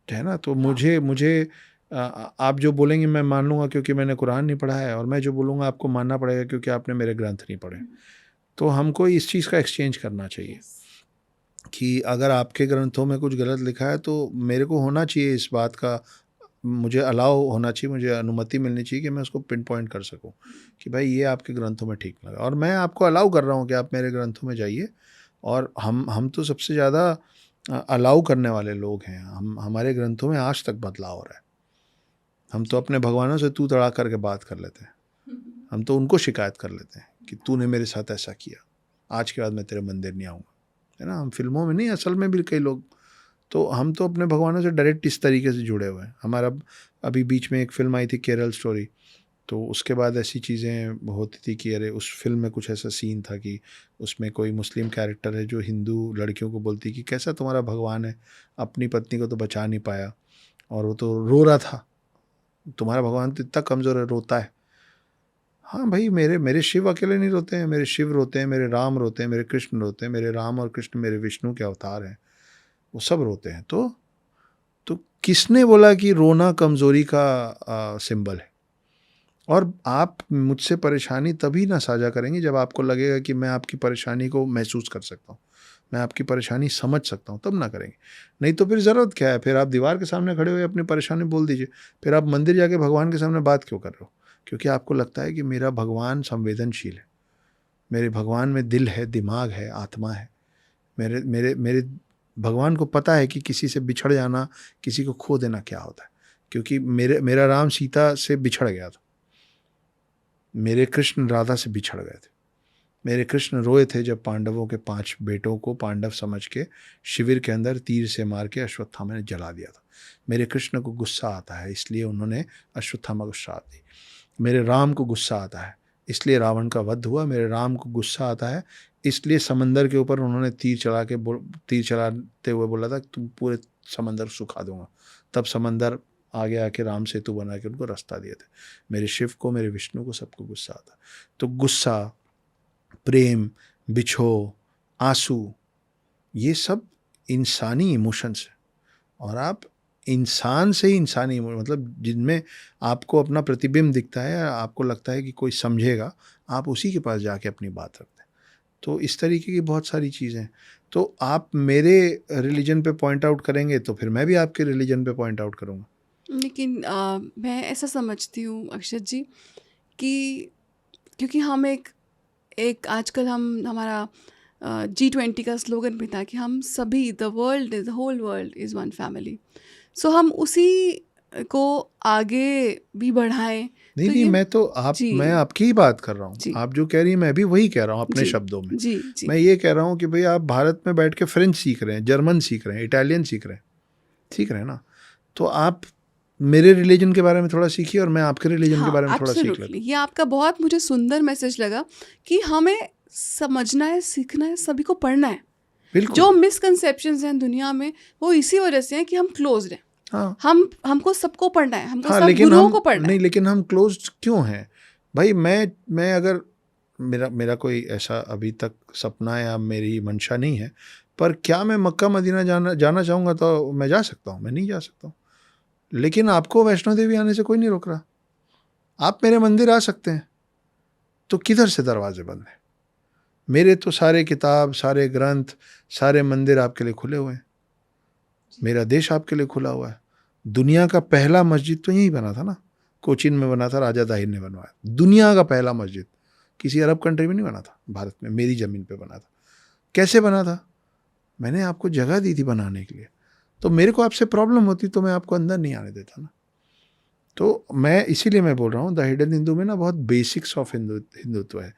है ना? तो मुझे आप जो बोलेंगे मैं मान लूँगा क्योंकि मैंने कुरान नहीं पढ़ा है, और मैं जो बोलूँगा आपको मानना पड़ेगा क्योंकि आपने मेरे ग्रंथ नहीं पढ़े। तो हमको इस चीज़ का एक्सचेंज करना चाहिए कि अगर आपके ग्रंथों में कुछ गलत लिखा है तो मेरे को होना चाहिए इस बात का, मुझे अलाउ होना चाहिए, मुझे अनुमति मिलनी चाहिए कि मैं उसको पिन पॉइंट कर सकूं कि भाई ये आपके ग्रंथों में ठीक लगा, और मैं आपको अलाउ कर रहा हूं कि आप मेरे ग्रंथों में जाइए। और हम तो सबसे ज़्यादा अलाउ करने वाले लोग हैं। हमारे ग्रंथों में आज तक बदलाव हो रहा है। हम तो अपने भगवानों से तू तड़ा करके बात कर लेते हैं, हम तो उनको शिकायत कर लेते हैं कि तूने मेरे साथ ऐसा किया, आज के बाद मैं तेरे मंदिर नहीं आऊँगा, है ना? हम फिल्मों में नहीं, असल में भी कई लोग, तो हम तो अपने भगवानों से डायरेक्ट इस तरीके से जुड़े हुए हैं। हमारा अभी बीच में एक फ़िल्म आई थी केरल स्टोरी, तो उसके बाद ऐसी चीज़ें होती थी कि अरे उस फ़िल्म में कुछ ऐसा सीन था कि उसमें कोई मुस्लिम कैरेक्टर है जो हिंदू लड़कियों को बोलती कि कैसा तुम्हारा भगवान है, अपनी पत्नी को तो बचा नहीं पाया, और वो तो रो रहा था, तुम्हारा भगवान तो इतना कमज़ोर है, रोता है। हाँ भाई, मेरे मेरे शिव अकेले नहीं रोते हैं, मेरे शिव रोते हैं, मेरे राम रोते हैं, मेरे कृष्ण रोते हैं, मेरे राम और कृष्ण मेरे विष्णु के अवतार हैं, वो सब रोते हैं। तो किसने बोला कि रोना कमज़ोरी का सिंबल है? और आप मुझसे परेशानी तभी ना साझा करेंगे जब आपको लगेगा कि मैं आपकी परेशानी को महसूस कर सकता हूँ, मैं आपकी परेशानी समझ सकता हूँ, तब ना करेंगे। नहीं तो फिर ज़रूरत क्या है? फिर आप दीवार के सामने खड़े हुए अपनी परेशानी बोल दीजिए। फिर आप मंदिर जाके भगवान के सामने बात क्यों कर रहे हो? क्योंकि आपको लगता है कि मेरा भगवान संवेदनशील है, मेरे भगवान में दिल है, दिमाग है, आत्मा है। मेरे मेरे मेरे भगवान को पता है कि किसी से बिछड़ जाना, किसी को खो देना क्या होता है। क्योंकि मेरा राम सीता से बिछड़ गया था, मेरे कृष्ण राधा से बिछड़ गए थे, मेरे कृष्ण रोए थे जब पांडवों के 5 बेटों को पांडव समझ के शिविर के अंदर तीर से मार के अश्वत्थामा ने जला दिया था। मेरे कृष्ण को गुस्सा आता है, इसलिए उन्होंने अश्वत्थामा को श्राप दी। मेरे राम को गुस्सा आता है, इसलिए रावण का वध हुआ। मेरे राम को गुस्सा आता है, इसलिए समंदर के ऊपर उन्होंने तीर चलाते हुए बोला था तुम पूरे समंदर सुखा दूंगा। तब समंदर आगे आके राम सेतु बना के उनको रास्ता दिए थे। मेरे शिव को, मेरे विष्णु को, सबको गुस्सा आता है। तो गुस्सा, प्रेम, बिछोह, आंसू, ये सब इंसानी इमोशंस हैं। और आप इंसान से ही इंसानी मतलब जिनमें आपको अपना प्रतिबिंब दिखता है, आपको लगता है कि कोई समझेगा, आप उसी के पास जाके अपनी बात रखते हैं। तो इस तरीके की बहुत सारी चीज़ें। तो आप मेरे रिलीजन पे पॉइंट आउट करेंगे तो फिर मैं भी आपके रिलीजन पे पॉइंट आउट करूँगा। लेकिन मैं ऐसा समझती हूँ अक्षत जी कि क्योंकि हम एक एक आजकल हमारा G20 का स्लोगन भी था कि हम सभी, the whole world is one family. So हम उसी को आगे भी बढ़ाएं। नहीं तो नहीं, ये मैं जी आपकी ही बात कर रहा हूँ। जी आप जो कह रही हैं मैं भी वही कह रहा हूँ अपने जी शब्दों में। जी जी मैं ये कह रहा हूँ कि भाई आप भारत में बैठ के फ्रेंच सीख रहे हैं, जर्मन सीख रहे हैं, इटालियन सीख रहे हैं ना। तो आप मेरे रिलीजन के बारे में थोड़ा सीखिए और मैं आपके रिलीजन के हाँ, बारे में थोड़ा सीख लेता एब्सोल्युटली। ये आपका बहुत मुझे सुंदर मैसेज लगा कि हमें समझना है, सीखना है, सभी को पढ़ना है। हूँ। बिल्कुल। जो मिसकंसेप्शंस हैं दुनिया में, वो इसी वजह से हैं कि हम क्लोज्ड हैं। हाँ हमको सबको पढ़ना है, हमको हाँ, सब लेकिन गुरुओं हम को पढ़ना नहीं, है। लेकिन हम क्लोज्ड क्यों हैं भाई? मैं अगर मेरा कोई ऐसा अभी तक सपना या मेरी मंशा नहीं है, पर क्या मैं मक्का मदीना जाना चाहूँगा तो मैं जा सकता हूँ? मैं नहीं जा सकता हूँ। लेकिन आपको वैष्णो देवी आने से कोई नहीं रोक रहा। आप मेरे मंदिर आ सकते हैं, तो किधर से दरवाजे बंद हैं? मेरे तो सारे किताब, सारे ग्रंथ, सारे मंदिर आपके लिए खुले हुए हैं। मेरा देश आपके लिए खुला हुआ है। दुनिया का पहला मस्जिद तो यहीं बना था ना, कोचीन में बना था, राजा दाहिर ने बनवाया। दुनिया का पहला मस्जिद किसी अरब कंट्री में नहीं बना था, भारत में मेरी ज़मीन पे बना था। कैसे बना था? मैंने आपको जगह दी थी बनाने के लिए। तो मेरे को आपसे प्रॉब्लम होती तो मैं आपको अंदर नहीं आने देता ना। तो मैं इसीलिए मैं बोल रहा हूँ, द हिडन हिंदू में ना बहुत बेसिक्स ऑफ हिंदुत्व है।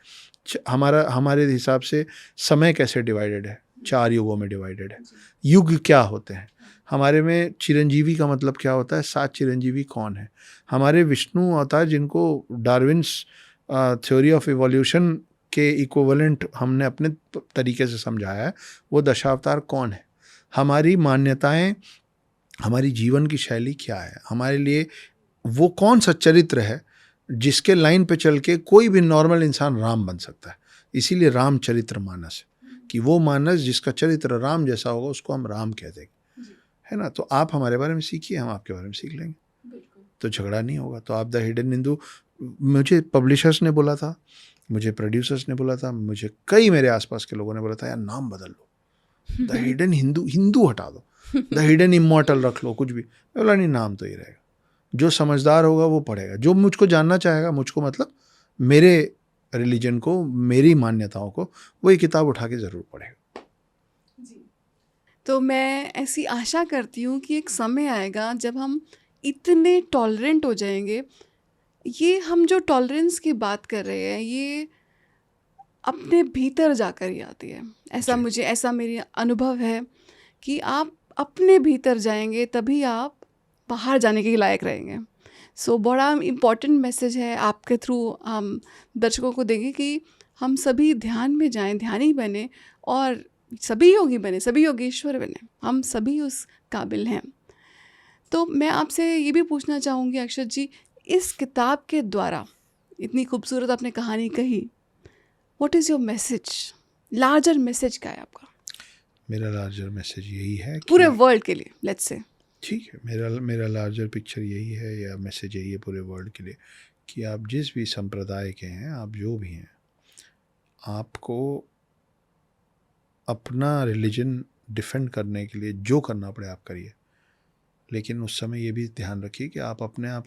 हमारे हिसाब से समय कैसे डिवाइडेड है, 4 युगों में डिवाइडेड है। युग क्या होते हैं हमारे में? चिरंजीवी का मतलब क्या होता है? 7 चिरंजीवी कौन है? हमारे विष्णु अवतार, जिनको डार्विन्स थ्योरी ऑफ इवोल्यूशन के इक्विवेलेंट हमने अपने तरीके से समझाया है, वो दशावतार कौन है? हमारी मान्यताएं, हमारी जीवन की शैली क्या है? हमारे लिए वो कौन सा चरित्र है जिसके लाइन पे चल के कोई भी नॉर्मल इंसान राम बन सकता है? इसीलिए रामचरित्र मानस है कि वो मानस जिसका चरित्र राम जैसा होगा उसको हम राम कह देंगे, है ना। तो आप हमारे बारे में सीखिए, हम आपके बारे में सीख लेंगे, तो झगड़ा नहीं होगा। तो आप द हिडन हिंदू, मुझे पब्लिशर्स ने बोला था, मुझे प्रोड्यूसर्स ने बोला था, मुझे कई मेरे आसपास के लोगों ने बोला था यार नाम बदल लो, द हिडन हिंदू, हिंदू हटा दो, द हिडन इमॉर्टल रख लो, कुछ भी। मैं बोला नहीं, नाम तो ही रहेगा। जो समझदार होगा वो पढ़ेगा, जो मुझको जानना चाहेगा, मुझको मतलब मेरे रिलीजन को, मेरी मान्यताओं को, वो ये किताब उठा के ज़रूर पढ़ेगा। तो मैं ऐसी आशा करती हूँ कि एक समय आएगा जब हम इतने टॉलरेंट हो जाएंगे। ये हम जो टॉलरेंस की बात कर रहे हैं, ये अपने भीतर जाकर ही आती है। ऐसा मेरी अनुभव है कि आप अपने भीतर जाएंगे तभी आप बाहर जाने के लायक रहेंगे। सो बड़ा इम्पॉर्टेंट मैसेज है आपके थ्रू हम दर्शकों को देंगे कि हम सभी ध्यान में जाएं, ध्यानी बने और सभी योगी बने, सभी योगेश्वर बने। हम सभी उस काबिल हैं। तो मैं आपसे ये भी पूछना चाहूँगी अक्षत जी, इस किताब के द्वारा इतनी खूबसूरत आपने कहानी कही, what is your message? Larger message क्या है आपका मेरा लार्जर मैसेज यही है कि पूरे वर्ल्ड के लिए, लेट्स से? ठीक है, मेरा लार्जर पिक्चर यही है, या मैसेज यही है पूरे वर्ल्ड के लिए कि आप जिस भी संप्रदाय के हैं, आप जो भी हैं, आपको अपना रिलीजन डिफेंड करने के लिए जो करना पड़े आप करिए। लेकिन उस समय ये भी ध्यान रखिए कि आप अपने आप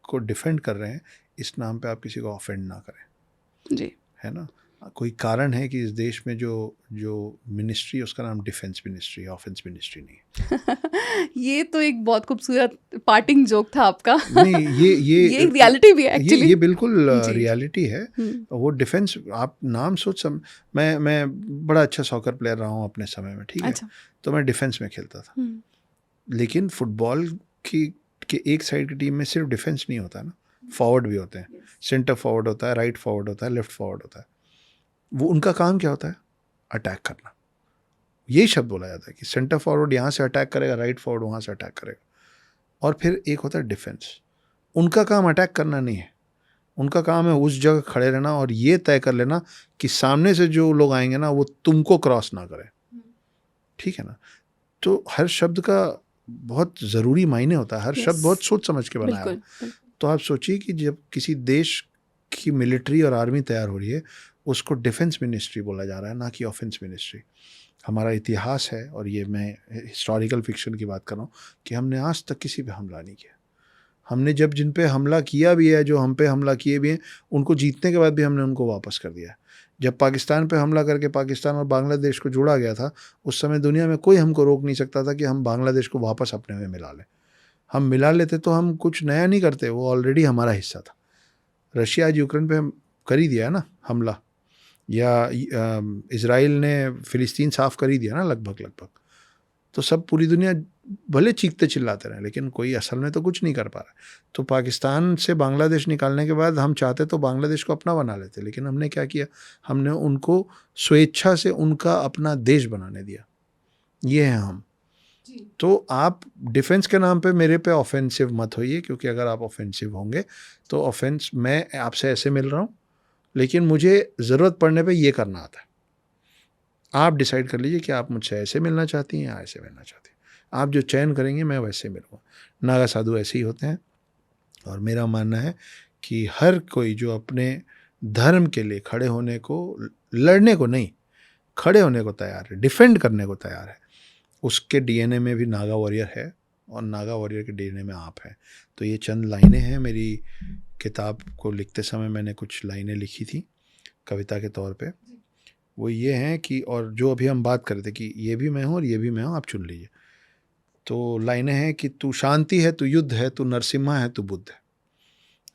को डिफेंड कर रहे हैं, इस नाम पे आप किसी को ऑफेंड ना करें, जी। है ना। कोई कारण है कि इस देश में जो मिनिस्ट्री, उसका नाम डिफेंस मिनिस्ट्री, ऑफेंस मिनिस्ट्री नहीं है। ये तो एक बहुत खूबसूरत पार्टिंग जोक था आपका। नहीं, ये एक रियलिटी भी है एक्चुअली। ये बिल्कुल जी। रियलिटी है। वो डिफेंस, आप नाम सोच मैं बड़ा अच्छा सॉकर प्लेयर रहा हूँ अपने समय में, ठीक है। अच्छा। तो मैं डिफेंस में खेलता था। लेकिन फुटबॉल के एक साइड की टीम में सिर्फ डिफेंस नहीं होता ना, फॉरवर्ड भी होते हैं। सेंटर फॉरवर्ड होता है, राइट फॉरवर्ड होता है, लेफ्ट फॉरवर्ड होता है। वो उनका काम क्या होता है? अटैक करना। यही शब्द बोला जाता है कि सेंटर फॉरवर्ड यहाँ से अटैक करेगा, राइट फॉरवर्ड वहाँ से अटैक करेगा। और फिर एक होता है डिफेंस। उनका काम अटैक करना नहीं है, उनका काम है उस जगह खड़े रहना और ये तय कर लेना कि सामने से जो लोग आएंगे ना, वो तुमको क्रॉस ना करें, ठीक है ना। तो हर शब्द का बहुत ज़रूरी मायने होता है, हर शब्द बहुत सोच समझ के बनाया है। तो आप सोचिए कि जब किसी देश की मिलिट्री और आर्मी तैयार हो रही है, उसको डिफेंस मिनिस्ट्री बोला जा रहा है, ना कि ऑफेंस मिनिस्ट्री। हमारा इतिहास है, और ये मैं हिस्टोरिकल फिक्शन की बात कर रहा हूँ, कि हमने आज तक किसी पे हमला नहीं किया। हमने जब जिन पे हमला किया भी है, जो हम पे हमला किए भी हैं, उनको जीतने के बाद भी हमने उनको वापस कर दिया है। जब पाकिस्तान पे हमला करके पाकिस्तान और बांग्लादेश को जोड़ा गया था, उस समय दुनिया में कोई हमको रोक नहीं सकता था कि हम बांग्लादेश को वापस अपने में मिला लें। हम मिला लेते तो हम कुछ नया नहीं करते, वो ऑलरेडी हमारा हिस्सा था। रशिया आज यूक्रेन पे कर ही दिया ना हमला, या इजराइल ने फ़िलिस्तीन साफ़ कर ही दिया ना लगभग। तो सब पूरी दुनिया भले चीखते चिल्लाते रहे, लेकिन कोई असल में तो कुछ नहीं कर पा रहा। तो पाकिस्तान से बांग्लादेश निकालने के बाद हम चाहते तो बांग्लादेश को अपना बना लेते, लेकिन हमने क्या किया, हमने उनको स्वेच्छा से उनका अपना देश बनाने दिया। ये हैं हम। तो आप डिफेंस के नाम पे मेरे पे ऑफेंसिव मत होइए, क्योंकि अगर आप ऑफेंसिव होंगे तो ऑफेंस, मैं आपसे ऐसे मिल रहा हूँ लेकिन मुझे ज़रूरत पड़ने पे ये करना आता है। आप डिसाइड कर लीजिए कि आप मुझसे ऐसे मिलना चाहती हैं या ऐसे मिलना चाहती हैं। आप जो चयन करेंगे मैं वैसे मिलूँगा। नागा साधु ऐसे ही होते हैं, और मेरा मानना है कि हर कोई जो अपने धर्म के लिए खड़े होने को, लड़ने को नहीं, खड़े होने को तैयार है, डिफेंड करने को तैयार है, उसके डीएनए में भी नागा वॉरियर है, और नागा वॉरियर के डीएनए में आप हैं। तो ये चंद लाइनें हैं। मेरी किताब को लिखते समय मैंने कुछ लाइनें लिखी थी कविता के तौर पे। वो ये हैं कि, और जो अभी हम बात कर रहे थे कि ये भी मैं हूँ और ये भी मैं हूँ, आप चुन लीजिए। तो लाइनें हैं कि तू शांति है, तू युद्ध है, तू नरसिम्हा है, तू बुद्ध है।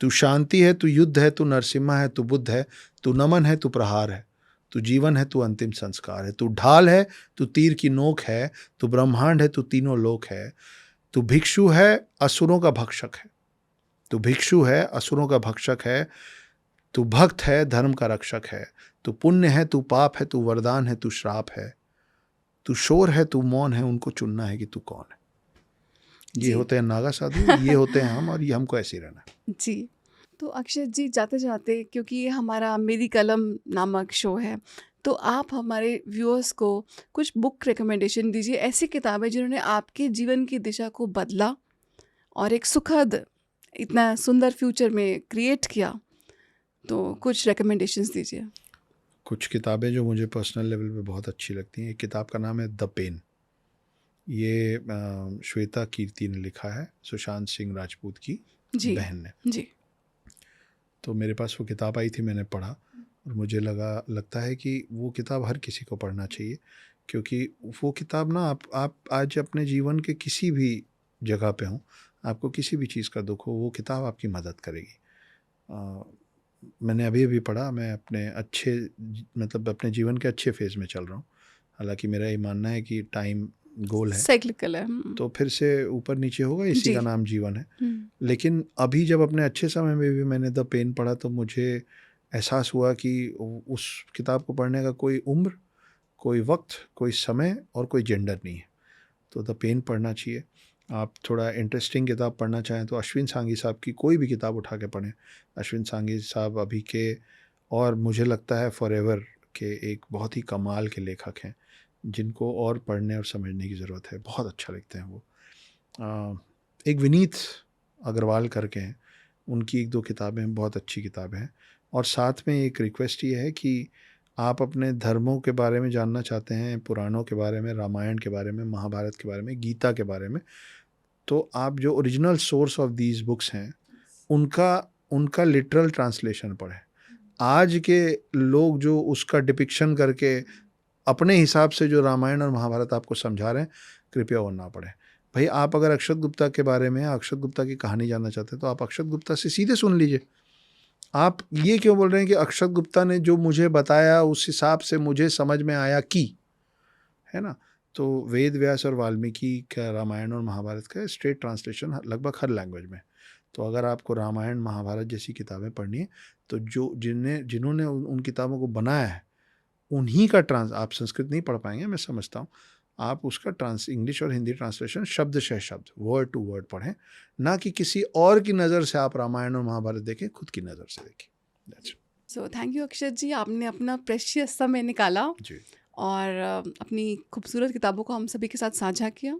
तू शांति है, तू युद्ध है, तू नरसिम्हा है, तू बुद्ध है। तू नमन है, तू प्रहार है, तू जीवन है, तू अंतिम संस्कार है। तू ढाल है, तू तीर की नोक है, तू ब्रह्मांड है, तू तीनों लोक है। तू भिक्षु है, असुरों का भक्षक है। तू भिक्षु है, असुरों का भक्षक है। तू भक्त है, धर्म का रक्षक है। तू पुण्य है, तू पाप है, तू वरदान है, तू श्राप है। तू शोर है, तू मौन है, उनको चुनना है कि तू कौन है। ये होते हैं नागा साधु, ये होते हैं हम, और ये हमको ऐसे ही रहना है। जी, तो अक्षत जी, जाते जाते, क्योंकि ये हमारा मेरी कलम नामक शो है, तो आप हमारे व्यूअर्स को कुछ बुक रिकमेंडेशन दीजिए, ऐसी किताबें जिन्होंने आपके जीवन की दिशा को बदला और एक सुखद, इतना सुंदर फ्यूचर में क्रिएट किया। तो कुछ रिकमेंडेशंस दीजिए। कुछ किताबें जो मुझे पर्सनल लेवल पे बहुत अच्छी लगती हैं, एक किताब का नाम है द पेन। ये श्वेता कीर्ति ने लिखा है, सुशांत सिंह राजपूत की बहन ने। जी। तो मेरे पास वो किताब आई थी, मैंने पढ़ा, और मुझे लगता है कि वो किताब हर किसी को पढ़ना चाहिए, क्योंकि वो किताब ना, आप आज अपने जीवन के किसी भी जगह पे हों, आपको किसी भी चीज़ का दुख हो, वो किताब आपकी मदद करेगी। मैंने अभी पढ़ा, मैं अपने जीवन के अच्छे फेज़ में चल रहा हूँ। हालांकि मेरा ये मानना है कि टाइम गोल है, साइक्लिकल है, तो फिर से ऊपर नीचे होगा, इसी का नाम जीवन है। लेकिन अभी जब अपने अच्छे समय में भी मैंने द पेन पढ़ा, तो मुझे एहसास हुआ कि उस किताब को पढ़ने का कोई उम्र, कोई वक्त, कोई समय और कोई जेंडर नहीं है। तो द पेन पढ़ना चाहिए। आप थोड़ा इंटरेस्टिंग किताब पढ़ना चाहें तो अश्विन सांघी साहब की कोई भी किताब उठा के पढ़ें। अश्विन सांघी साहब अभी के, और मुझे लगता है फॉरएवर के, एक बहुत ही कमाल के लेखक हैं, जिनको और पढ़ने और समझने की ज़रूरत है। बहुत अच्छा लिखते हैं वो। एक विनीत अग्रवाल करके हैं, उनकी एक दो किताबें बहुत अच्छी किताबें हैं। और साथ में एक रिक्वेस्ट ये है कि आप अपने धर्मों के बारे में जानना चाहते हैं, पुराणों के बारे में, रामायण के बारे में, महाभारत के बारे में, गीता के बारे में, तो आप जो original source of these books हैं उनका लिटरल ट्रांसलेशन पढ़ें। आज के लोग जो उसका डिपिक्शन करके अपने हिसाब से जो रामायण और महाभारत आपको समझा रहे हैं, कृपया वो ना पढ़ें। भाई, आप अगर अक्षत गुप्ता के बारे में, अक्षत गुप्ता की कहानी जानना चाहते हैं, तो आप अक्षत गुप्ता से सीधे सुन लीजिए। आप ये क्यों बोल रहे हैं कि अक्षत गुप्ता ने जो मुझे बताया उस हिसाब से मुझे समझ में आया कि, है ना? तो वेद व्यास और वाल्मीकि का रामायण और महाभारत का स्ट्रेट ट्रांसलेशन लगभग हर लैंग्वेज में। तो अगर आपको रामायण महाभारत जैसी किताबें पढ़नी है, तो जिन्होंने उन किताबों को बनाया है, उन्हीं का आप संस्कृत नहीं पढ़ पाएंगे, मैं समझता हूँ। आप उसका इंग्लिश और हिंदी ट्रांसलेशन शब्द से शब्द, वर्ड टू वर्ड पढ़ें, ना कि किसी और की नज़र से आप रामायण और महाभारत देखें, खुद की नज़र से देखें। सो थैंक यू अक्षत जी, आपने अपना प्रेशियस समय निकाला जी, और अपनी खूबसूरत किताबों को हम सभी के साथ साझा किया।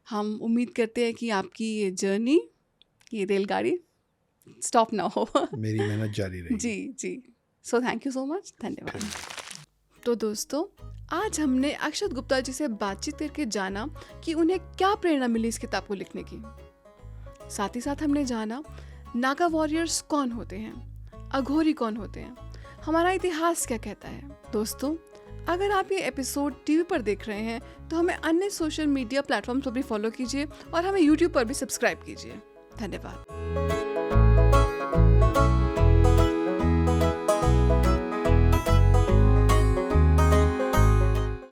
हम उम्मीद करते हैं कि आपकी ये जर्नी, ये रेलगाड़ी स्टॉप ना हो। मेरी मेहनत जारी रहेगी। जी। So thank you so much, धन्यवाद। तो दोस्तों, आज हमने अक्षत गुप्ता जी से बातचीत करके जाना कि उन्हें क्या प्रेरणा मिली इस किताब को लिखने की। साथ ही साथ हमने जाना नागा वॉरियर्स कौन होते हैं, अघोरी कौन होते हैं। हमारा इतिहास क्या कहता है। दोस्तों, अगर आप ये एपिसोड टीवी पर देख रहे हैं तो हमें अन्य सोशल मीडिया प्लेटफॉर्म्स पर भी फॉलो कीजिए और हमें यूट्यूब पर भी सब्सक्राइब कीजिए। धन्यवाद।